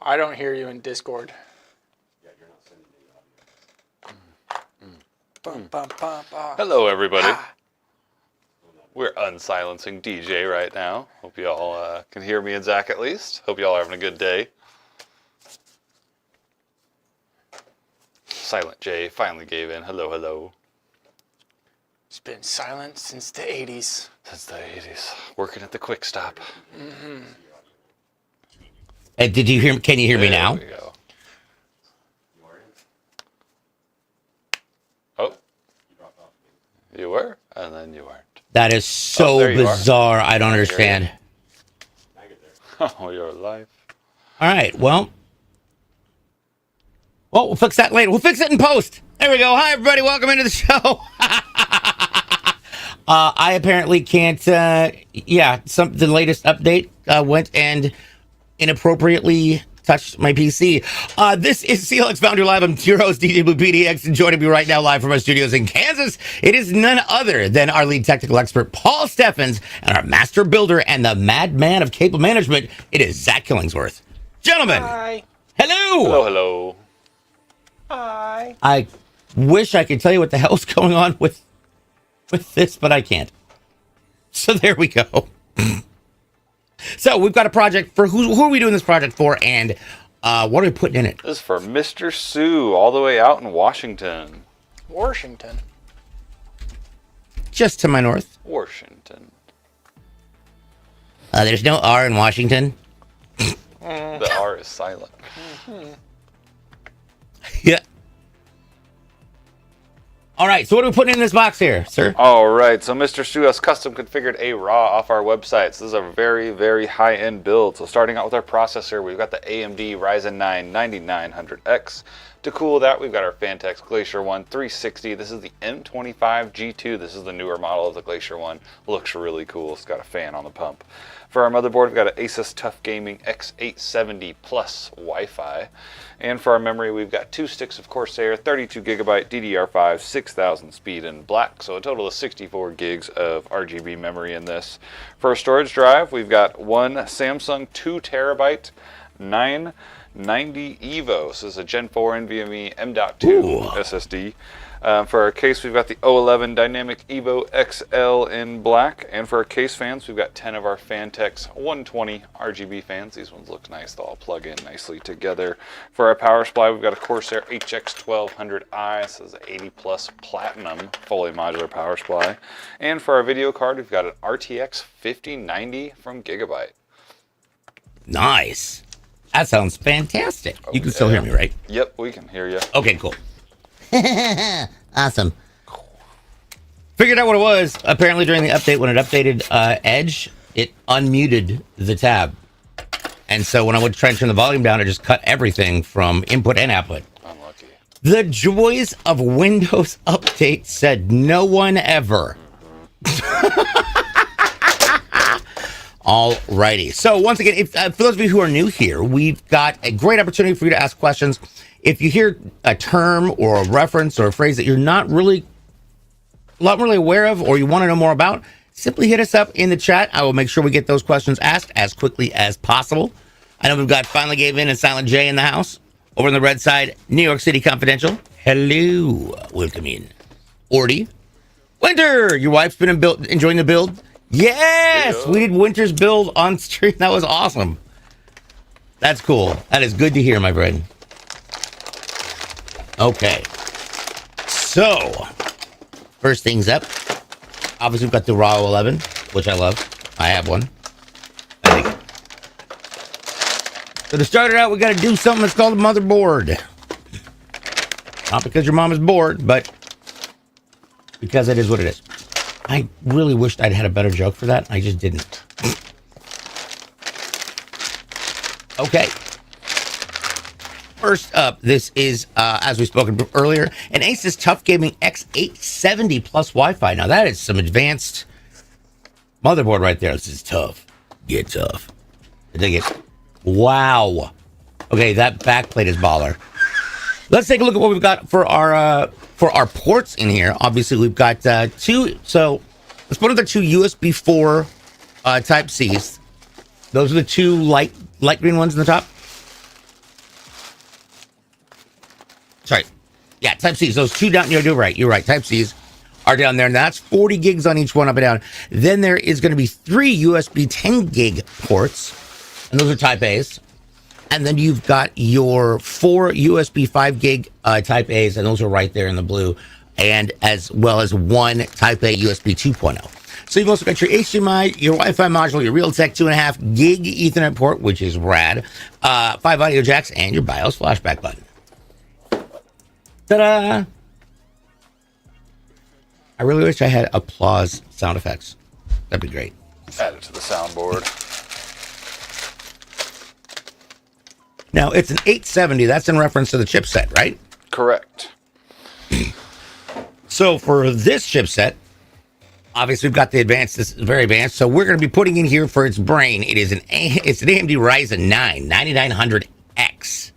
I don't hear you in Discord. Yeah, you're not sending any audio. Hello, everybody. We're unsilencing DJ right now. Hope you all can hear me and Zach at least. Hope you all are having a good day. Silent J finally gave in. Hello, hello. It's been silent since the 80s. Since the 80s. Working at the Quick Stop. Mm-hmm. Did you hear? Can you hear me now? There we go. Oh. You were, and then you weren't. That is so bizarre. I don't understand. Oh, your life. All right. Well, we'll fix that later. We'll fix it in post. There we go. Hi, everybody. Welcome into the show. I apparently can't. The latest update went and inappropriately touched my PC. This is CLX Foundry Live. I'm your host, DJ Blue PDX, and joining me right now live from our studios in Kansas, it is none other than our lead technical expert, Paul Steffens, and our master builder and the madman of cable management, it is Zach Killingsworth. Gentlemen, Hi. hello. Hello, hello. Hi. I wish I could tell you what the hell's going on with this, but I can't. So there we go. So we've got a project for who are we doing this project for, and what are we putting in it? This is for Mr. Sue, all the way out in Washington. Washington. Just to my north. Washington. There's no R in Washington. The R is silent. Mm-hmm. Yeah. All right, so what are we putting in this box here, sir? All right, so Mr. Sue has custom configured a RAW off our website. So this is a very, very high-end build. So starting out with our processor, we've got the AMD Ryzen 9 9900X. To cool that, we've got our Fantex Glacier 1 360. This is the M25 G2. This is the newer model of the Glacier 1. Looks really cool. It's got a fan on the pump. For our motherboard, we've got an Asus TUF Gaming X870 Plus Wi-Fi. And for our memory, we've got 2 sticks of Corsair, 32GB DDR5, 6000 speed in black. So a total of 64 gigs of RGB memory in this. For our storage drive, we've got one Samsung 2TB 990 EVO. So this is a Gen 4 NVMe M.2 SSD. For our case, we've got the 011 Dynamic Evo XL in black. And for our case fans, we've got 10 of our Fantex 120 RGB fans. These ones look nice. They'll all plug in nicely together. For our power supply, we've got a Corsair HX1200i. This is an 80 plus platinum fully modular power supply. And for our video card, we've got an RTX 5090 from Gigabyte. Nice. That sounds fantastic. You can still hear me, right? Yep, we can hear you. Okay, cool. Awesome. Figured out what it was. Apparently during the update, when it updated Edge, it unmuted the tab. And so when I would try and turn the volume down, it just cut everything from input and output. Unlucky. The joys of Windows Update said no one ever. Alrighty. So once again, if, for those of you who are new here, we've got a great opportunity for you to ask questions. If you hear a term or a reference or a phrase that you're not really aware of or you want to know more about, simply hit us up in the chat. I will make sure we get those questions asked as quickly as possible. I know we've got Finally Gave In and Silent J in the house. Over on the red side, New York City Confidential. Hello. Welcome in. Orty. Winter, your wife's been enjoying the build? Yes, we did Winter's build on stream. That was awesome. That's cool. That is good to hear, my friend. Okay. So, first things up. Obviously, we've got the Raw 11, which I love. I have one. I dig it. So to start it out, we got to do something that's called a motherboard. Not because your mom is bored, but because it is what it is. I really wished I'd had a better joke for that. I just didn't. Okay. First up, this is, as we spoken earlier, an Asus TUF Gaming X870 Plus Wi-Fi. Now, that is some advanced motherboard right there. This is tough. Get tough. I dig it. Wow. Okay, that backplate is baller. Let's take a look at what we've got for our ports in here. Obviously, we've got two. So let's put the two USB 4 Type C's. Those are the two light green ones in the top. Sorry. Yeah, Type C's. Those two down. You're right. You're right. Type C's are down there, and that's 40 gigs on each one up and down. Then there is going to be 3 USB 10 gig ports, and those are Type A's. And then you've got your 4 USB 5 gig Type A's, and those are right there in the blue, and as well as 1 Type A USB 2.0. So you've also got your HDMI, your Wi-Fi module, your Realtek 2.5 gig Ethernet port, which is rad, 5 audio jacks, and your BIOS flashback button. Ta-da! I really wish I had applause sound effects. That'd be great. Add it to the soundboard. Now, it's an 870. That's in reference to the chipset, right? Correct. So for this chipset, obviously we've got the advanced, this is very advanced. So we're going to be putting in here for its brain. It's an AMD Ryzen 9 9900X.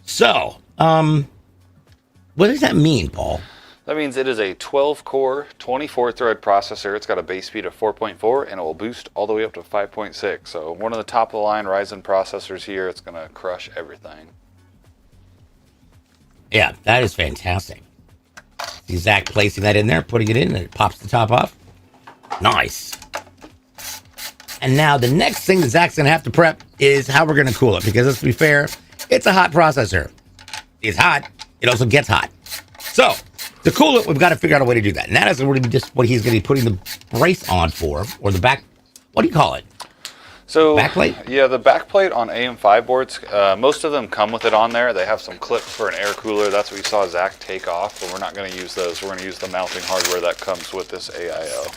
So, what does that mean, Paul? That means it is a 12-core, 24-thread processor. It's got a base speed of 4.4, and it will boost all the way up to 5.6. So one of the top-of-the-line Ryzen processors here. It's going to crush everything. Yeah, that is fantastic. See Zach placing that in there, putting it in, and it pops the top off. Nice. And now the next thing that Zach's going to have to prep is how we're going to cool it. Because let's be fair, it's a hot processor. It's hot. It also gets hot. So, to cool it, we've got to figure out a way to do that. And that is going to be just what he's going to be putting the brace on for, or the back, what do you call it? So, backplate? Yeah, the backplate on AM5 boards, most of them come with it on there. They have some clips for an air cooler. That's what you saw Zach take off, but we're not going to use those. We're going to use the mounting hardware that comes with this AIO.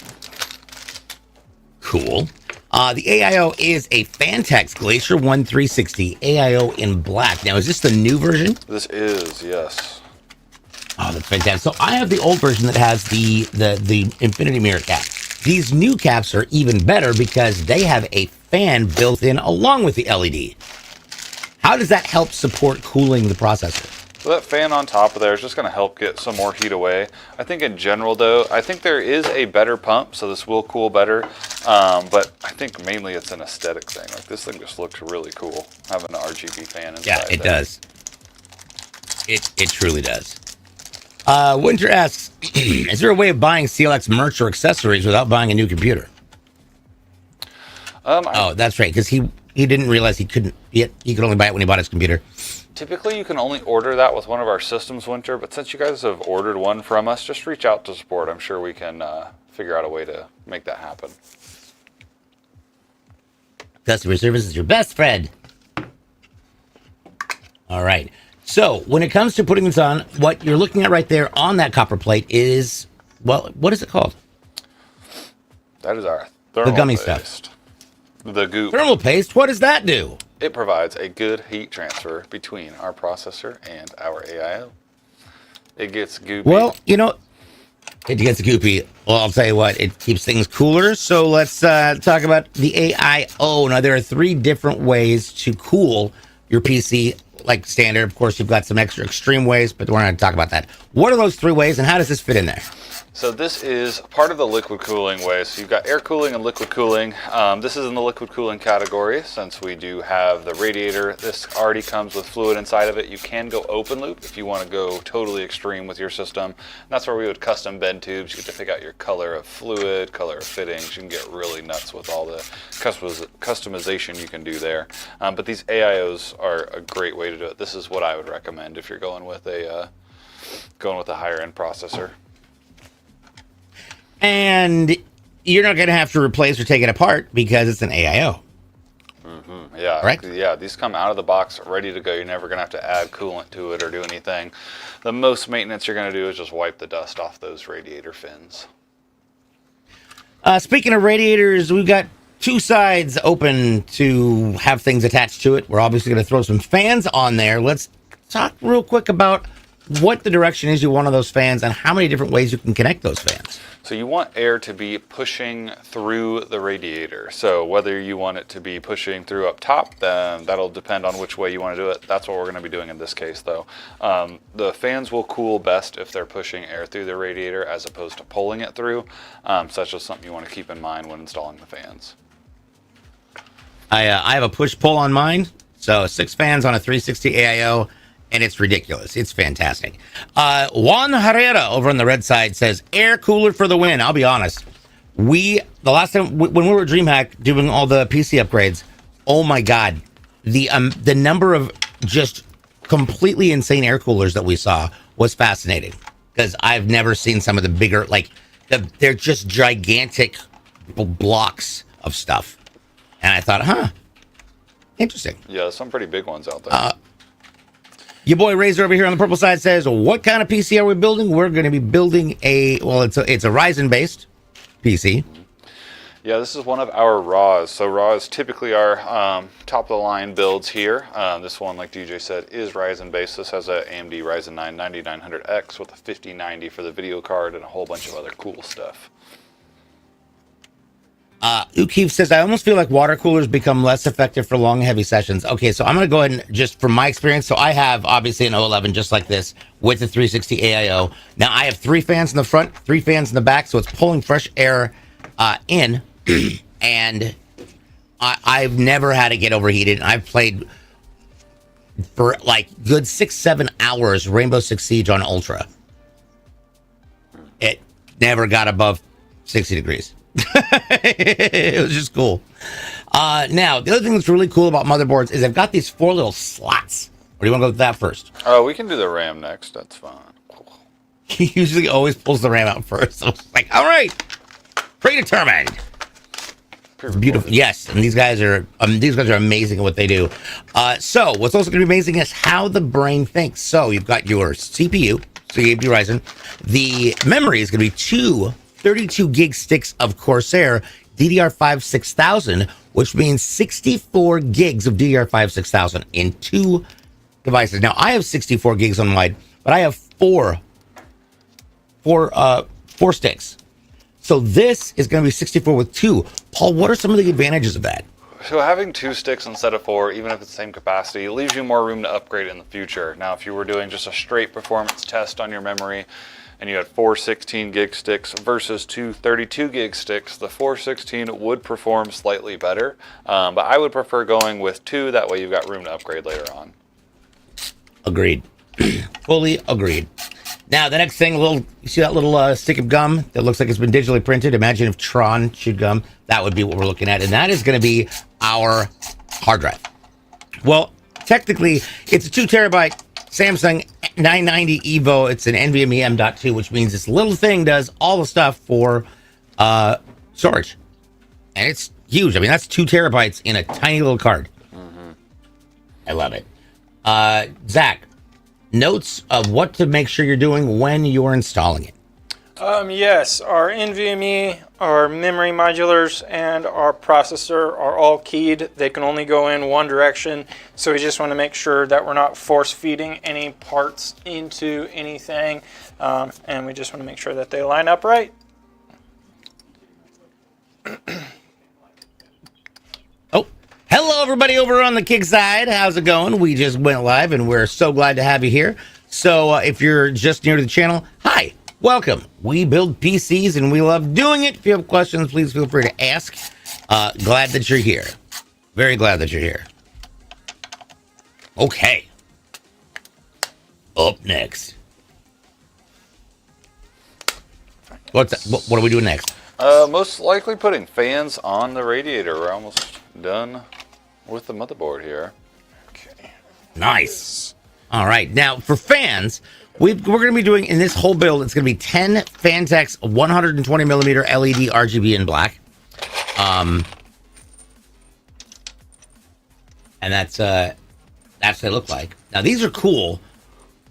Cool. The AIO is a Fantex Glacier 1360 AIO in black. Now, is this the new version? This is, yes. Oh, that's fantastic. So I have the old version that has the infinity mirror cap. These new caps are even better because they have a fan built in along with the LED. How does that help support cooling the processor? So that fan on top of there is just going to help get some more heat away. I think in general, though, I think there is a better pump, so this will cool better. But I think mainly it's an aesthetic thing. Like, this thing just looks really cool, having an RGB fan inside. Yeah, it there. does. It truly does. Winter asks, is there a way of buying CLX merch or accessories without buying a new computer? Oh, that's right, because he didn't realize he could only buy it when he bought his computer. Typically, you can only order that with one of our systems, Winter, but since you guys have ordered one from us, just reach out to support. I'm sure we can figure out a way to make that happen. Customer service is your best friend. All right. So when it comes to putting this on, what you're looking at right there on that copper plate is, well, what is it called? That is our thermal gummy paste. stuff. The goop. Thermal paste, what does that do? It provides a good heat transfer between our processor and our AIO. It gets goopy. Well, it gets goopy. Well, I'll tell you what, it keeps things cooler. So let's talk about the AIO. Now, there are 3 different ways to cool your PC like standard. Of course, you've got some extra extreme ways, but we're not going to talk about that. What are those 3 ways, and how does this fit in there? So this is part of the liquid cooling way. So you've got air cooling and liquid cooling. This is in the liquid cooling category since we do have the radiator. This already comes with fluid inside of it. You can go open loop if you want to go totally extreme with your system. And that's where we would custom bed tubes. You get to pick out your color of fluid, color of fittings. You can get really nuts with all the customization you can do there. But these AIOs are a great way to do it. This is what I would recommend if you're going with a higher end processor. And you're not going to have to replace or take it apart because it's an AIO. Mm-hmm. Yeah, correct? Yeah, these come out of the box ready to go. You're never going to have to add coolant to it or do anything. The most maintenance you're going to do is just wipe the dust off those radiator fins. Speaking of radiators, we've got 2 sides open to have things attached to it. We're obviously going to throw some fans on there. Let's talk real quick about what the direction is you want of those fans and how many different ways you can connect those fans. So you want air to be pushing through the radiator. So whether you want it to be pushing through up top, then that'll depend on which way you want to do it. That's what we're going to be doing in this case, though. The fans will cool best if they're pushing air through the radiator as opposed to pulling it through. So that's just something you want to keep in mind when installing the fans. I have a push-pull on mine. So 6 fans on a 360 AIO. and it's ridiculous. It's fantastic. Juan Herrera over on the red side says, air cooler for the win. I'll be honest. The last time when we were at DreamHack doing all the PC upgrades, oh my God, the number of just completely insane air coolers that we saw was fascinating, because I've never seen some of the bigger, like, they're just gigantic blocks of stuff. And I thought, interesting. Yeah, some pretty big ones out there. Your boy Razor over here on the purple side says, what kind of PC are we building? We're going to be building it's a Ryzen-based PC. Yeah, this is one of our RAWs. So RAW is typically our top-of-the-line builds here. This one, like DJ said, is Ryzen-based. This has a AMD Ryzen 9 9900X with a 5090 for the video card and a whole bunch of other cool stuff. Ukeef says, I almost feel like water coolers become less effective for long, heavy sessions. Okay, so I'm going to go ahead and just from my experience. So I have obviously an O11 just like this with the 360 AIO. Now I have 3 fans in the front, 3 fans in the back. So it's pulling fresh air in. And I've never had it get overheated. I've played for like good 6-7 hours Rainbow Six Siege on Ultra. It never got above 60 degrees. It was just cool. Now, the other thing that's really cool about motherboards is they've got these 4 little slots. Or do you want to go with that first? Oh, we can do the RAM next. That's fine. He usually always pulls the RAM out first. So it's like, all right, predetermined. It's beautiful. Yes, and these guys are amazing at what they do. So what's also going to be amazing is how the brain thinks. So you've got your CPU, so you have your Ryzen. The memory is going to be 2 32 gig sticks of Corsair DDR5 6000, which means 64 gigs of DDR5 6000 in 2 devices. Now I have 64 gigs on mine, but I have four sticks. So this is going to be 64 with 2. Paul, what are some of the advantages of that? So having 2 sticks instead of 4, even if it's the same capacity, it leaves you more room to upgrade in the future. Now, if you were doing just a straight performance test on your memory, and you had 4 16 gig sticks versus 2 32 gig sticks, the 4 16 would perform slightly better. But I would prefer going with 2, that way you've got room to upgrade later on. Agreed. Fully agreed. Now, the next thing, you see that little stick of gum that looks like it's been digitally printed? Imagine if Tron chewed gum. That would be what we're looking at. And that is going to be our hard drive. Well, technically, it's a 2 terabyte Samsung 990 Evo. It's an NVMe M.2, which means this little thing does all the stuff for storage. And it's huge. I mean, that's 2 terabytes in a tiny little card. Mm-hmm. I love it. Zach, notes of what to make sure you're doing when you're installing it. Yes, our NVMe, our memory modulars, and our processor are all keyed. They can only go in one direction, so we just want to make sure that we're not force feeding any parts into anything, and we just want to make sure that they line up right. Oh, hello everybody over on the kick side. How's it going? We just went live, and we're so glad to have you here. So if you're just new to the channel, hi. Welcome. We build PCs and we love doing it. If you have questions, please feel free to ask. Glad that you're here. Very glad that you're here. Okay. Up next. What are we doing next? Most likely putting fans on the radiator. We're almost done with the motherboard here. Okay. Nice. All right. Now, for fans, we're going to be doing, in this whole build, it's going to be 10 Fantex 120 millimeter LED RGB in black. And that's what they look like. Now, these are cool.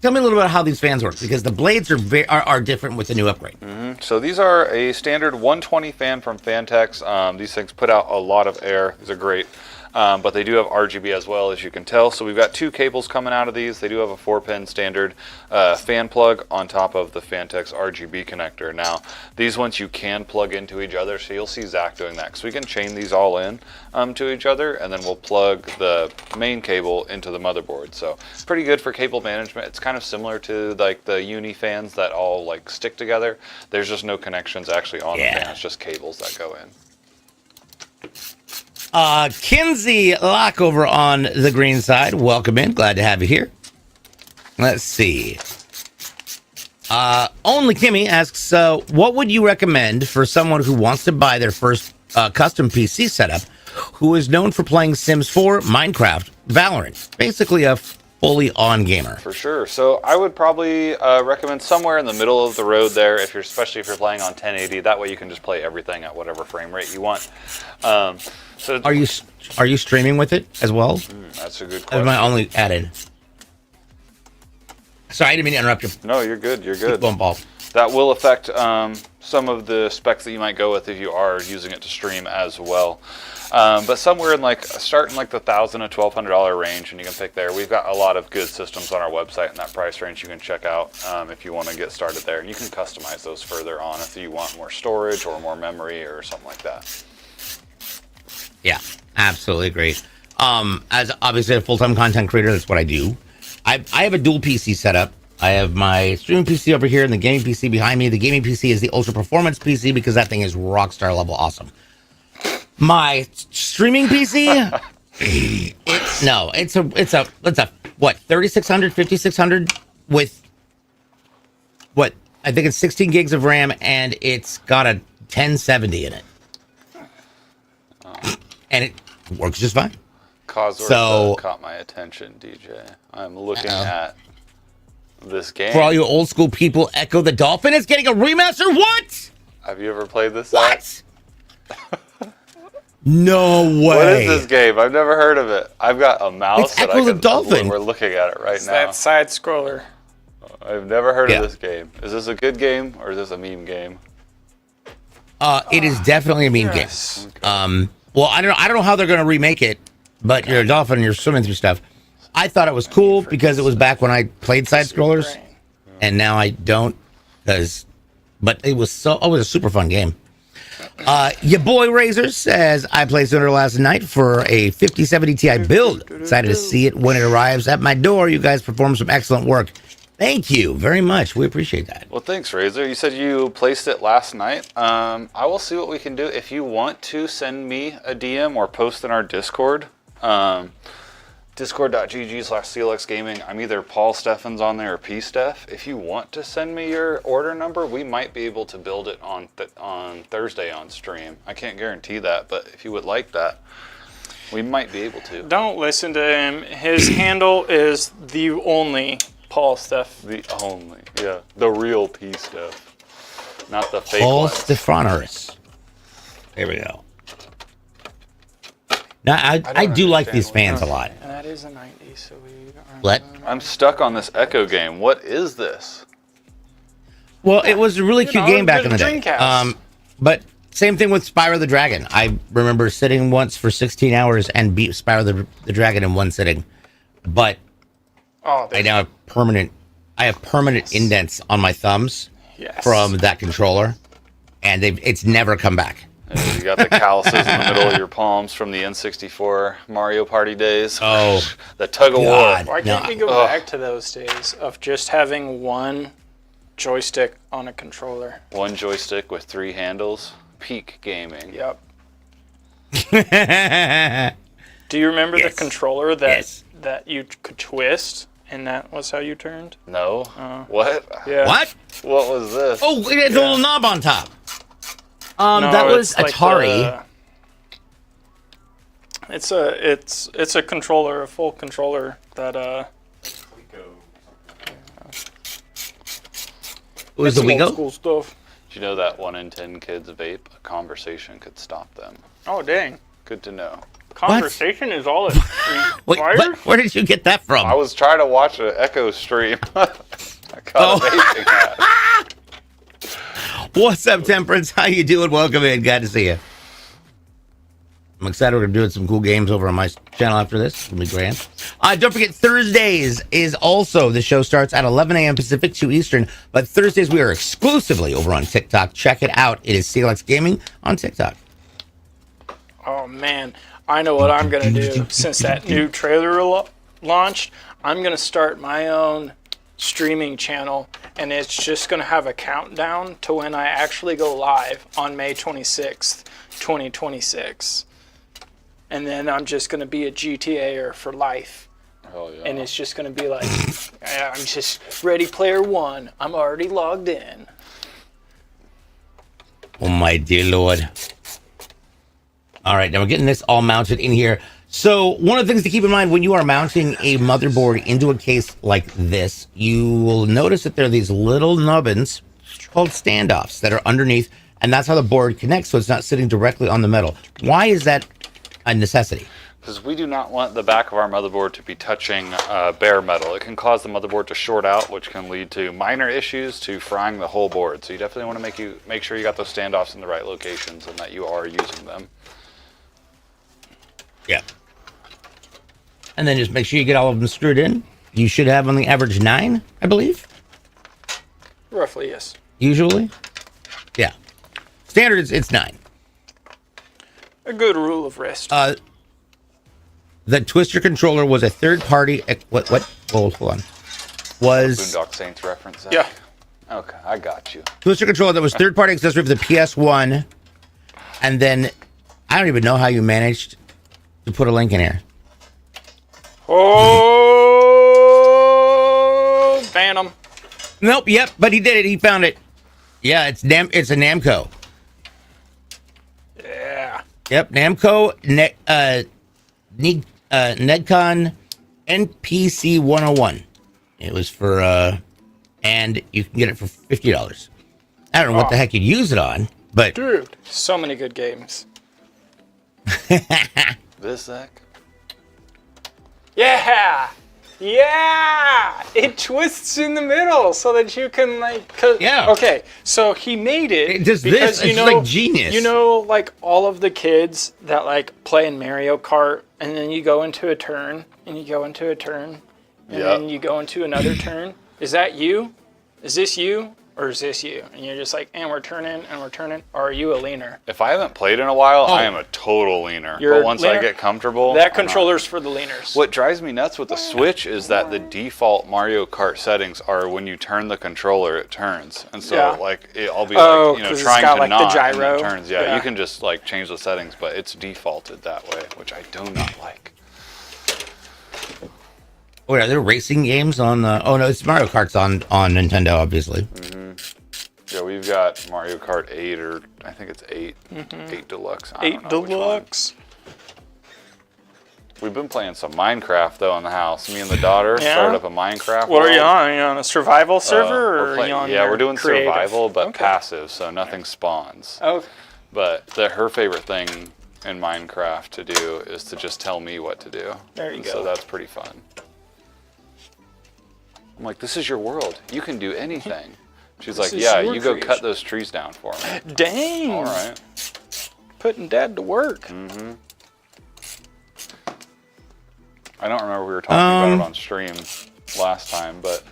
Tell me a little bit about how these fans work, because the blades are different with the new upgrade. Mm-hmm. So these are a standard 120 fan from Fantex. These things put out a lot of air. These are great. But they do have RGB as well, as you can tell. So we've got 2 cables coming out of these. They do have a 4-pin standard fan plug on top of the Fantex RGB connector. Now, these ones you can plug into each other, so you'll see Zach doing that. So we can chain these all in to each other, and then we'll plug the main cable into the motherboard. So pretty good for cable management. It's kind of similar to like the uni fans that all like stick together. There's just no connections actually on the fan. It's just cables that go in. Kinsey Locke over on the green side. Welcome in. Glad to have you here. Let's see. Only Kimmy asks, what would you recommend for someone who wants to buy their first custom PC setup, who is known for playing Sims 4, Minecraft, Valorant, basically a fully on gamer? For sure. So I would probably recommend somewhere in the middle of the road there, especially if you're playing on 1080. That way you can just play everything at whatever frame rate you want. So Are you streaming with it as well? that's a good That's question. my only added. Sorry, I didn't mean to interrupt you. No, you're good. You're good. Bump ball. That will affect some of the specs that you might go with if you are using it to stream as well. But somewhere in starting the $1,000 to $1,200 range, and you can pick there. We've got a lot of good systems on our website in that price range you can check out if you want to get started there. And you can customize those further on if you want more storage or more memory or something like that. Yeah, absolutely agree. As obviously a full-time content creator, that's what I do. I have a dual PC setup. I have my streaming PC over here and the gaming PC behind me. The gaming PC is the ultra performance PC because that thing is rockstar level awesome. My streaming PC, it's a what 3600, 5600 with what I think it's 16 gigs of RAM and it's got a 1070 in it, and it works just fine. Cosworth caught my attention, DJ. I'm looking at this game. For all you old school people, Echo the Dolphin is getting a remaster. What? Have you ever played this? What? No way. What is this game? I've never heard of it. I've got a mouse. It's Echo the Dolphin. We're looking at it right It's now. that side scroller. I've never heard of this game. Is this a good game or is this a meme game? It is definitely a meme Yes. game. Well, I don't know how they're going to remake it, but you're a dolphin and you're swimming through stuff. I thought it was cool because it was back when I played side scrollers, and now I don't. But it was a super fun game. Your boy Razor says I played Sooner last night for a 5070 Ti build. Excited to see it when it arrives at my door. You guys performed some excellent work. Thank you very much. We appreciate that. Well, thanks, Razor. You said you placed it last night. I will see what we can do. If you want to send me a DM or post in our Discord, discord.gg/CLX Gaming. I'm either Paul Steffens on there or P Steff. If you want to send me your order number, we might be able to build it on Thursday on stream. I can't guarantee that, but if you would like that, we might be able to. Don't listen to him. His handle is the only Paul Steff. The only, yeah, the real P Steff, not the fake Paul one. Stefanerus. There we go. Now, I do like these fans a lot. And that is a 90, so we are... What? I'm stuck on this Echo game. What is this? Well, it was a really cute game back in the day. Dreamcast. But same thing with Spyro the Dragon. I remember sitting once for 16 hours and beat Spyro the Dragon in one sitting. But I now have permanent indents on my thumbs from that controller, and it's never come back. You got the calluses in the middle of your palms from the N64 Mario Party days. Oh, the tug of war. Why can't we go back to those days of just having one joystick on a controller? One joystick with 3 handles. Peak gaming. Yep. Do you remember the controller that you could twist, and that was how you turned? No. What? Yeah. What? What was this? Oh, it had a little knob on top. No, that was it's like Atari. It's a controller, a full controller that It was the some Wigo? old school stuff. Did you know that 1 in 10 kids vape? A conversation could stop them. Oh dang! Good to know. Conversation is all it Wait, requires. where did you get that from? I was trying to watch an Echo stream. I caught a vaping hat. What's up, Temperance? How you doing? Welcome in. Glad to see you. I'm excited. We're doing some cool games over on my channel after this. It's going to be grand. Don't forget, Thursdays is also, the show starts at 11 a.m. Pacific, 2 Eastern. But Thursdays, we are exclusively over on TikTok. Check it out. It is CLX Gaming on TikTok. Oh man, I know what I'm gonna do. Since that new trailer launched, I'm gonna start my own streaming channel, and it's just gonna have a countdown to when I actually go live on May 26th, 2026. And then I'm just gonna be a GTAer for life Hell yeah. And it's just going to be like, I'm just Ready Player One. I'm already logged in. Oh my dear Lord. All right, now we're getting this all mounted in here. So one of the things to keep in mind when you are mounting a motherboard into a case like this, you will notice that there are these little nubbins called standoffs that are underneath, and that's how the board connects, so it's not sitting directly on the metal. Why is that a necessity? Because we do not want the back of our motherboard to be touching bare metal. It can cause the motherboard to short out, which can lead to minor issues to frying the whole board. So you definitely want to make sure you got those standoffs in the right locations and that you are using them. Yeah. And then just make sure you get all of them screwed in. You should have on the average 9, I believe. Roughly, yes. Usually. Yeah. Standard, it's 9. A good rule of rest. The Twister controller was a third-party... What? Hold on. Was... Boondock Saints reference. Zach? Yeah. Okay, I got you. Twister controller that was third-party accessory for the PS1. And then... I don't even know how you managed to put a link in here. Oh, Phantom. Nope, yep, but he did it. He found it. Yeah, it's a Namco. Yeah. Yep, Namco Nedcon NPC 101. It was for and you can get it for $50. I don't know what the heck you'd use it on, but Dude, so many good games. This, Zach? Yeah. Yeah. It twists in the middle so that you can Yeah. Okay, so he made it It does because this. It's like genius. You know, like all of the kids that like play in Mario Kart, and then you go into a turn, and you go into a turn, and then you go into another turn. Is that you? Is this you? Or is this you? And you're just like, and we're turning, or are you a leaner? If I haven't played in a while, I am a total leaner. You're But once I leaner? get comfortable... That I'm controller's for the leaners. What drives me nuts with the Switch is that the default Mario Kart settings are when you turn the controller, it turns. And so, Yeah. I'll be Oh, like, 'cause it's trying got, to like, the not, gyro. and it turns. Yeah, Yeah. you can just, change the settings, but it's defaulted that way, which I do not like. oh yeah, there are racing games on. Oh no, it's Mario Kart's on Nintendo, obviously. Mm-hmm. Yeah, we've got Mario Kart 8, or I think it's 8. 8 Deluxe. I don't know which one. Deluxe. We've been playing some Minecraft, though, in the house. Me and the daughter started up a Minecraft What are you world. on? Are you on a survival server, We're or are playing- you on yeah, your we're doing creative? survival, but Okay. passive, so nothing spawns. Oh, But her favorite thing in Minecraft to do is to just tell me what to do. There you And go. So that's pretty fun. I'm like, this is your world. You can do anything. She's This like, is yeah, your you go creation. cut those trees down for me. dang! All right. Putting Dad to work. I don't remember we were talking about it on stream last time, but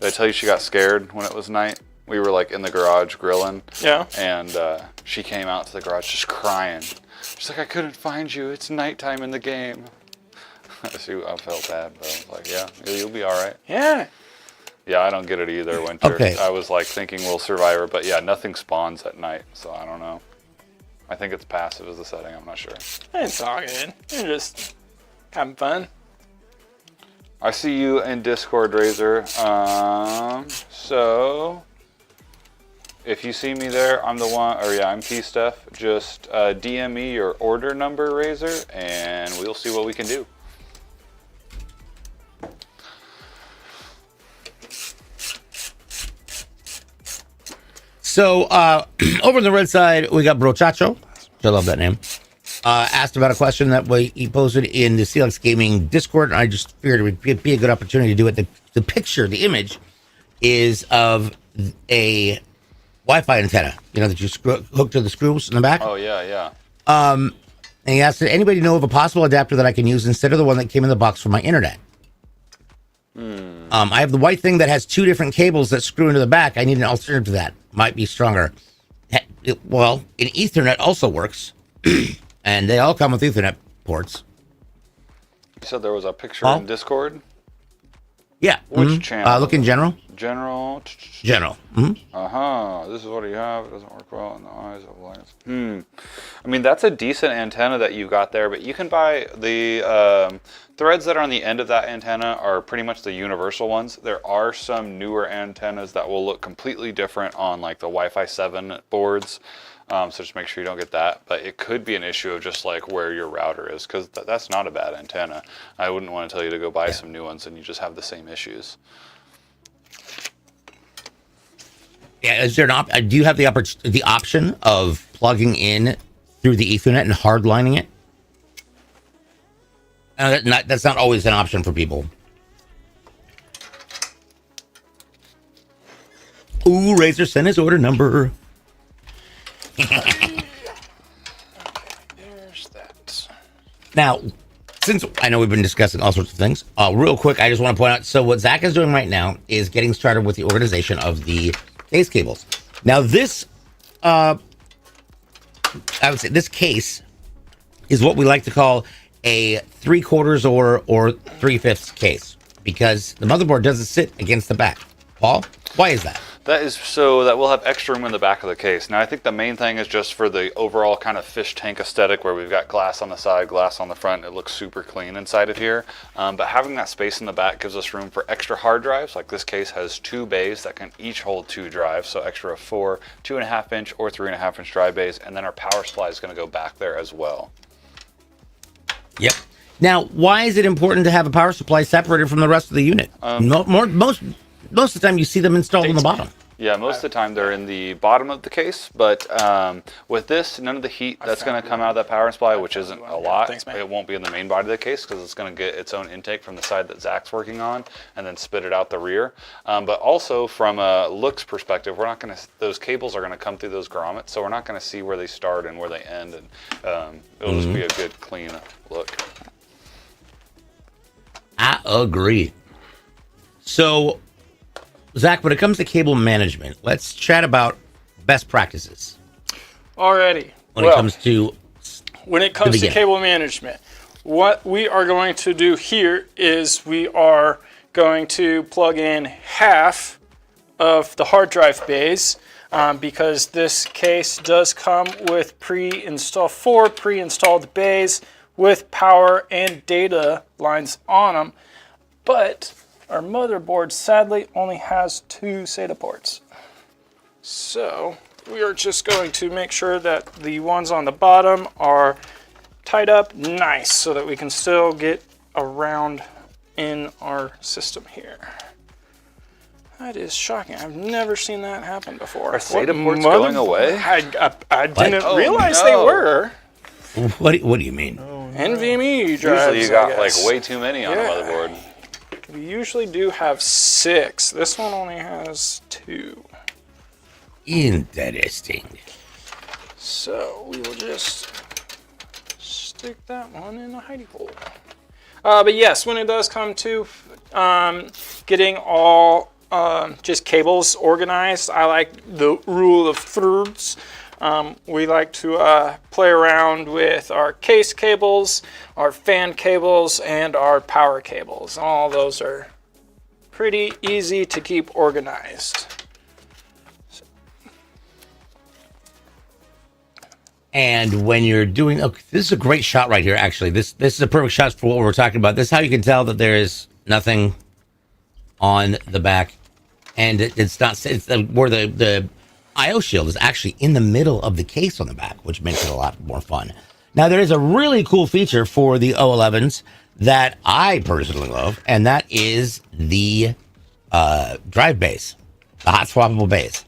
did I tell you she got scared when it was night? We were in the garage grilling. Yeah. And she came out to the garage just crying. She's like, I couldn't find you. It's nighttime in the game. I felt bad, but I was like, yeah, you'll be all right. Yeah. Yeah, I don't get it either, Winter. Okay. I was thinking we'll survive her, but yeah, nothing spawns at night, so I don't know. I think it's passive as the setting, I'm not sure. It's all good. You're just having fun. I see you in Discord, Razor. So if you see me there, I'm the one, I'm P-Stuff. Just DM me your order number, Razor, and we'll see what we can do. So over on the red side, we got Brochacho, which I love that name. Asked about a question that he posted in the CLX Gaming Discord, and I just figured it would be a good opportunity to do it. The picture, the image, is of a Wi-Fi antenna, that you hook to the screws in the back. Oh, yeah. And he asked, did anybody know of a possible adapter that I can use instead of the one that came in the box for my internet? I have the white thing that has 2 different cables that screw into the back. I need an alternative to that. Might be stronger. Well, an Ethernet also works. And they all come with Ethernet ports. You said there was a picture Huh? in Discord? Yeah. Which channel? Look in general. General. General. This is what you have. It doesn't work well in the eyes of lions. I mean, that's a decent antenna that you got there, but you can buy the threads that are on the end of that antenna are pretty much the universal ones. There are some newer antennas that will look completely different on like the Wi-Fi 7 boards. So just make sure you don't get that. But it could be an issue of just like where your router is, because that's not a bad antenna. I wouldn't want to tell you to go buy some new ones and you just have the same issues. Yeah, is there do you have the option of plugging in through the Ethernet and hardlining it? That's not always an option for people. Ooh, Razor sent his order number. There's that. Now, since I know we've been discussing all sorts of things, real quick, I just want to point out, so what Zach is doing right now is getting started with the organization of the case cables. Now, this, I would say this case is what we like to call a 3/4 or 3/5 case, because the motherboard doesn't sit against the back. Paul, why is that? That is so that we'll have extra room in the back of the case. Now, I think the main thing is just for the overall kind of fish tank aesthetic where we've got glass on the side, glass on the front. It looks super clean inside of here. But having that space in the back gives us room for extra hard drives. Like this case has 2 bays that can each hold 2 drives. So extra 4 2.5-inch or 3.5-inch drive bays. And then our power supply is going to go back there as well. Yep. Now, why is it important to have a power supply separated from the rest of the unit? Most of the time you see them installed on the bottom. Yeah, most of the time they're in the bottom of the case, but with this, none of the heat that's going to come out of that power supply, which isn't a lot, Thanks, man. it won't be in the main body of the case because it's going to get its own intake from the side that Zach's working on and then spit it out the rear. But also from a looks perspective, we're not going to, those cables are going to come through those grommets, so we're not going to see where they start and where they end, and it'll just be a good, clean look. I agree. So, Zach, when it comes to cable management, let's chat about best practices. Alrighty. When it comes to cable management, what we are going to do here is we are going to plug in half of the hard drive bays because this case does come with 4 pre-installed bays with power and data lines on them, but our motherboard sadly only has 2 SATA ports. So we are just going to make sure that the ones on the bottom are tied up nice so that we can still get around in our system here. That is shocking. I've never seen that happen before. Are SATA ports going away? I didn't realize no. they were. what do you mean? NVMe drives. Usually you got like way too many on the motherboard. We usually do have 6. This one only has 2. Interesting. So we will just stick that one in a hidey hole. But yes, when it does come to getting all just cables organized, I like the rule of thirds. We like to play around with our case cables, our fan cables, and our power cables. All those are pretty easy to keep organized. And when you're doing, this is a great shot right here. Actually, this is a perfect shot for what we're talking about. This is how you can tell that there is nothing on the back, and it's not. It's where the I/O shield is actually in the middle of the case on the back, which makes it a lot more fun. Now, there is a really cool feature for the O11s that I personally love, and that is the drive bays, the hot swappable bays.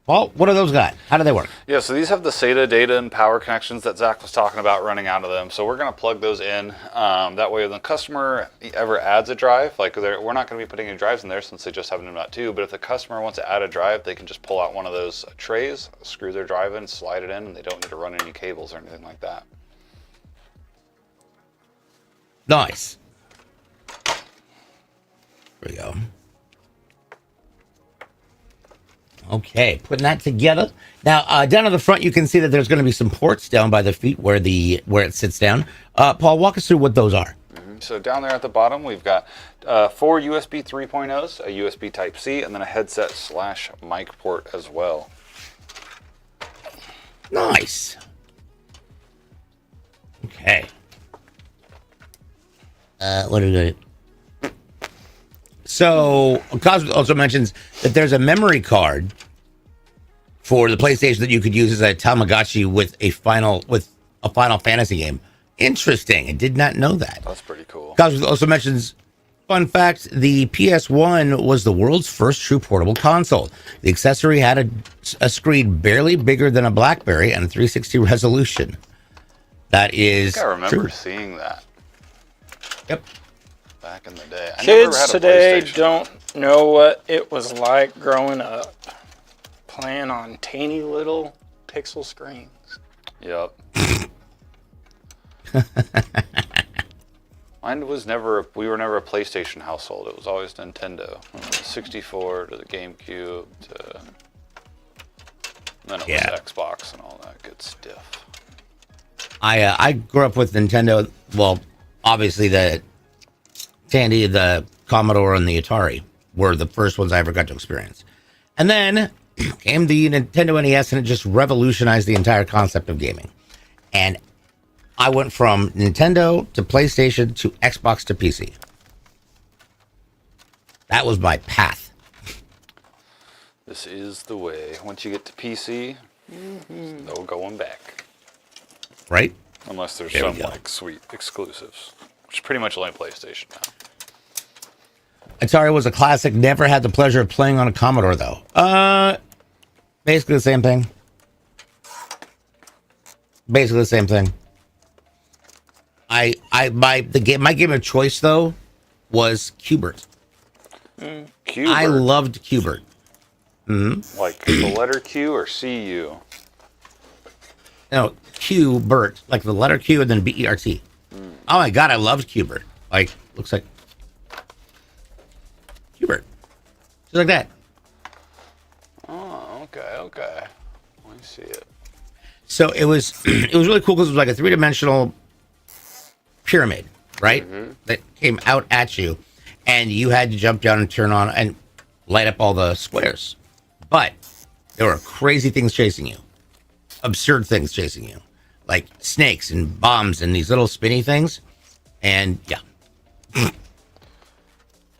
Well, what do those got? How do they work? Yeah, so these have the SATA data and power connections that Zach was talking about running out of them. So we're going to plug those in. That way when the customer ever adds a drive, like we're not going to be putting any drives in there since they just have an M.2, but if the customer wants to add a drive, they can just pull out one of those trays, screw their drive in, slide it in, and they don't need to run any cables or anything like that. Nice. There we go. Okay, putting that together. Now, down on the front, you can see that there's going to be some ports down by the feet where it sits down. Paul, walk us through what those are. So down there at the bottom, we've got 4 USB 3.0s, a USB Type-C, and then a headset/mic port as well. Nice. Okay. What did I? So, Cosmo also mentions that there's a memory card for the PlayStation that you could use as a Tamagotchi with a Final Fantasy game. Interesting. I did not know that. That's pretty cool. Cosmo also mentions, fun fact, the PS1 was the world's first true portable console. The accessory had a screen barely bigger than a BlackBerry and a 360 resolution. That is I remember true. seeing that. Yep. Back in the day. I never Kids had a today PlayStation. don't know what it was like growing up, playing on teeny little pixel screens. Yep. Mine was never. We were never a PlayStation household. It was always Nintendo. 64 to the GameCube to. Then it was Xbox and all that good stuff. I grew up with Nintendo. Well, obviously the Tandy, the Commodore, and the Atari were the first ones I ever got to experience. And then came the Nintendo NES, and it just revolutionized the entire concept of gaming. And I went from Nintendo to PlayStation to Xbox to PC. That was my path. This is the way. Once you get to PC, no going back. Right? Unless there's There we some go. like sweet exclusives, which is pretty much only PlayStation now. Atari was a classic. Never had the pleasure of playing on a Commodore, though. Basically the same thing. Basically the same thing. My game of choice though was Qbert. Qbert. I loved Qbert. Like the letter Q or CU. No, Qbert, like the letter Q and then BERT. Oh my god, I loved Qbert. Like, looks like Qbert. Just like that. Oh, okay. Let me see it. So it was really cool because it was like a 3-dimensional pyramid, right? That came out at you, and you had to jump down and turn on and light up all the squares. But there were crazy things chasing you, absurd things chasing you, like snakes and bombs and these little spinny things. And yeah,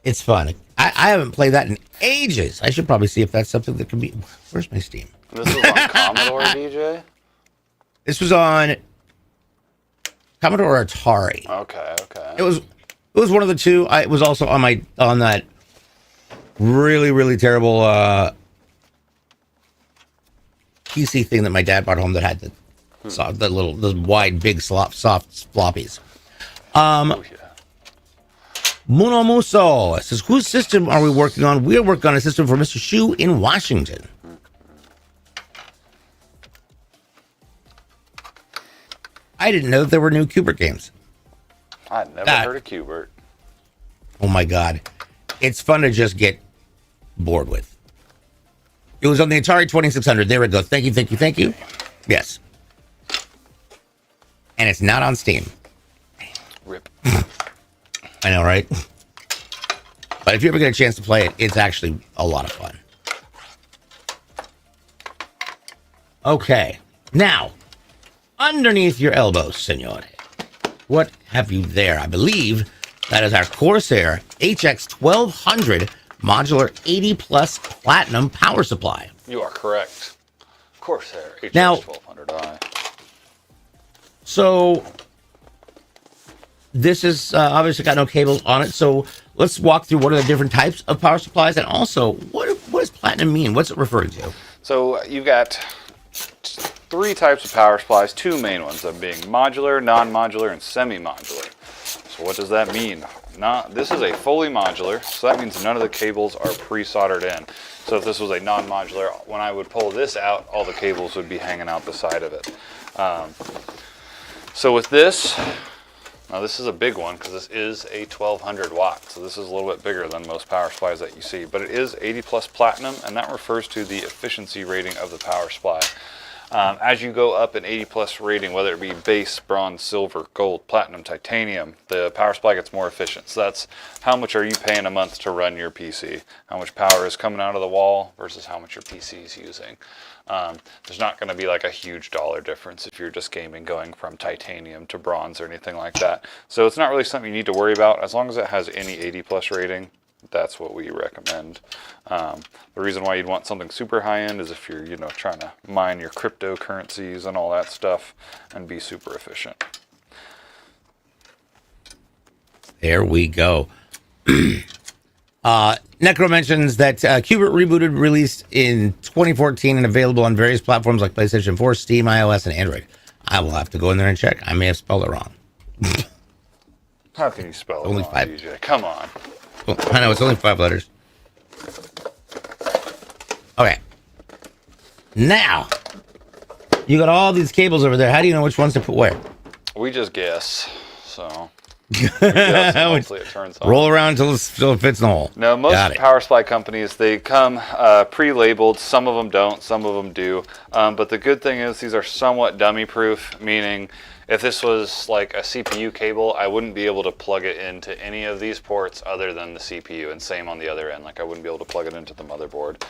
it's fun. I haven't played that in ages. I should probably see if that's something that can be. Where's my Steam? This is on Commodore, DJ? This was on Commodore or Atari. Okay. It was one of the two. It was also on that really terrible PC thing that my dad brought home that had the wide big soft floppies. Oh, yeah. Muno Muso says, whose system are we working on? We're working on a system for Mr. Shu in Washington. I didn't know that there were new Qbert games. I'd never heard of Qbert. Oh my god. It's fun to just get bored with. It was on the Atari 2600. There we go. Thank you. Yes. And it's not on Steam. Rip. I know, right? But if you ever get a chance to play it, it's actually a lot of fun. Okay. Now, underneath your elbow, senor. What have you there? I believe that is our Corsair HX 1200 modular 80 plus platinum power supply. You are correct. Corsair HX Now- 1200i. So this is obviously got no cables on it. So let's walk through what are the different types of power supplies, and also what does platinum mean? What's it referring to? So you've got 3 types of power supplies, 2 main ones, them being modular, non-modular, and semi-modular. So what does that mean? This is a fully modular, so that means none of the cables are pre-soldered in. So if this was a non-modular, when I would pull this out, all the cables would be hanging out the side of it. So with this, now this is a big one because this is a 1200 watt, so this is a little bit bigger than most power supplies that you see, but it is 80 plus platinum, and that refers to the efficiency rating of the power supply. As you go up an 80 plus rating, whether it be base, bronze, silver, gold, platinum, titanium, the power supply gets more efficient. So that's how much are you paying a month to run your PC? How much power is coming out of the wall versus how much your PC is using. There's not going to be like a huge dollar difference if you're just gaming going from titanium to bronze or anything like that. So it's not really something you need to worry about. As long as it has any 80 plus rating, that's what we recommend. The reason why you'd want something super high end is if you're, trying to mine your cryptocurrencies and all that stuff and be super efficient. There we go. Necro mentions that Qubit Rebooted released in 2014 and available on various platforms like PlayStation 4, Steam, iOS, and Android. I will have to go in there and check. I may have spelled it wrong. How can you spell it Only wrong, 5. DJ? Come on. Well, I know, it's only 5 letters. Okay. Now, you got all these cables over there. How do you know which ones to put where? We just guess, so... hopefully it turns on. Roll around until it fits in the hole. No, most power supply companies, they come pre-labeled. Some of them don't, some of them do. But the good thing is these are somewhat dummy-proof, meaning if this was like a CPU cable, I wouldn't be able to plug it into any of these ports other than the CPU, and same on the other end. Like I wouldn't be able to plug it into the motherboard.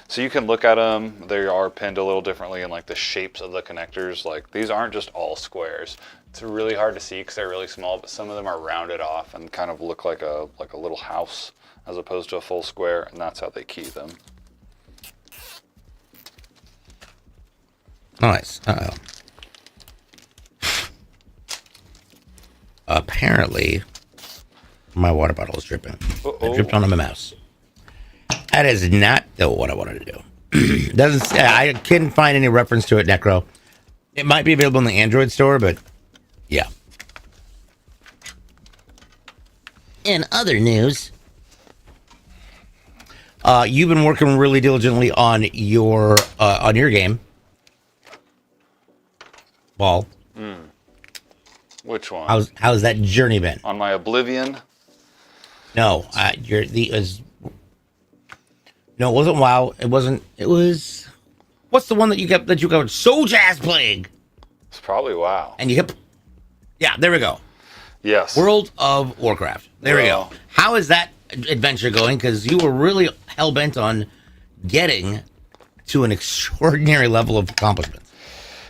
So you can look at them. They are pinned a little differently in like the shapes of the connectors. Like these aren't just all squares. It's really hard to see because they're really small, but some of them are rounded off and kind of look like a little house as opposed to a full square, and that's how they key them. Nice. Uh-oh. Apparently, my water bottle is dripping. It dripped onto my mouse. That is not what I wanted to do. Doesn't say, I couldn't find any reference to it, Necro. It might be available in the Android store, but yeah. In other news, you've been working really diligently on your game. Ball. Which one? How's that journey been? On my Oblivion? No, no, it wasn't WoW. It was. What's the one that you got so jazz playing? It's probably WoW. And you kept. Yeah, there we go. Yes. World of Warcraft. There we go. How is that adventure going? Because you were really hell bent on getting to an extraordinary level of accomplishment.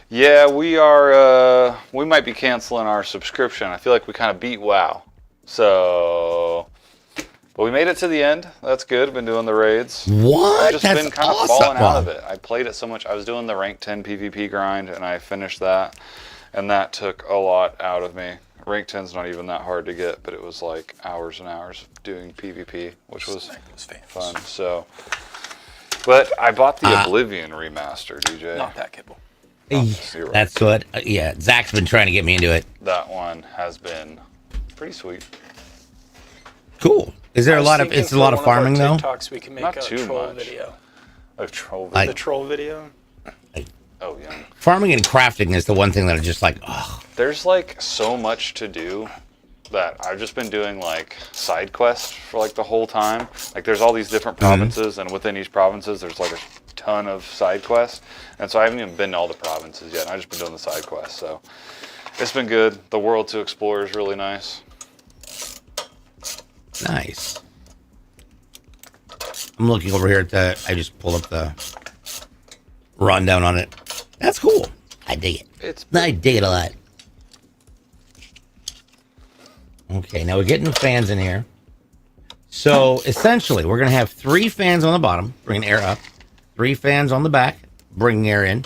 Yeah, we are. We might be canceling our subscription. I feel like we kind of beat WoW. So, but we made it to the end. That's good. Been doing the raids. What? I've just That's been kind of awesome. falling out of it. I played it so much. I was doing the rank 10 PvP grind, and I finished that, and that took a lot out of me. Rank 10's not even that hard to get, but it was like hours and hours of doing PvP, which was fun. So, but I bought the Oblivion remaster, DJ. Not that kibble. That's what. Yeah, Zach's been trying to get me into it. That one has been pretty sweet. Cool. Is there a lot of? It's a lot of farming though. TikToks we can make Not a too troll much. video. A troll video. The troll video. Oh yeah. Farming and crafting is the one thing that are just like, oh. There's like so much to do that I've just been doing like side quests for like the whole time. Like there's all these different provinces, and within each provinces there's like a ton of side quests, and so I haven't even been to all the provinces yet. I've just been doing the side quests, so it's been good. The world to explore is really nice. Nice. I'm looking over here at I just pulled up the rundown on it. That's cool. I dig it. I dig it a lot. Okay, now we're getting the fans in here. So essentially, we're going to have 3 fans on the bottom, bringing air up. 3 fans on the back, bringing air in.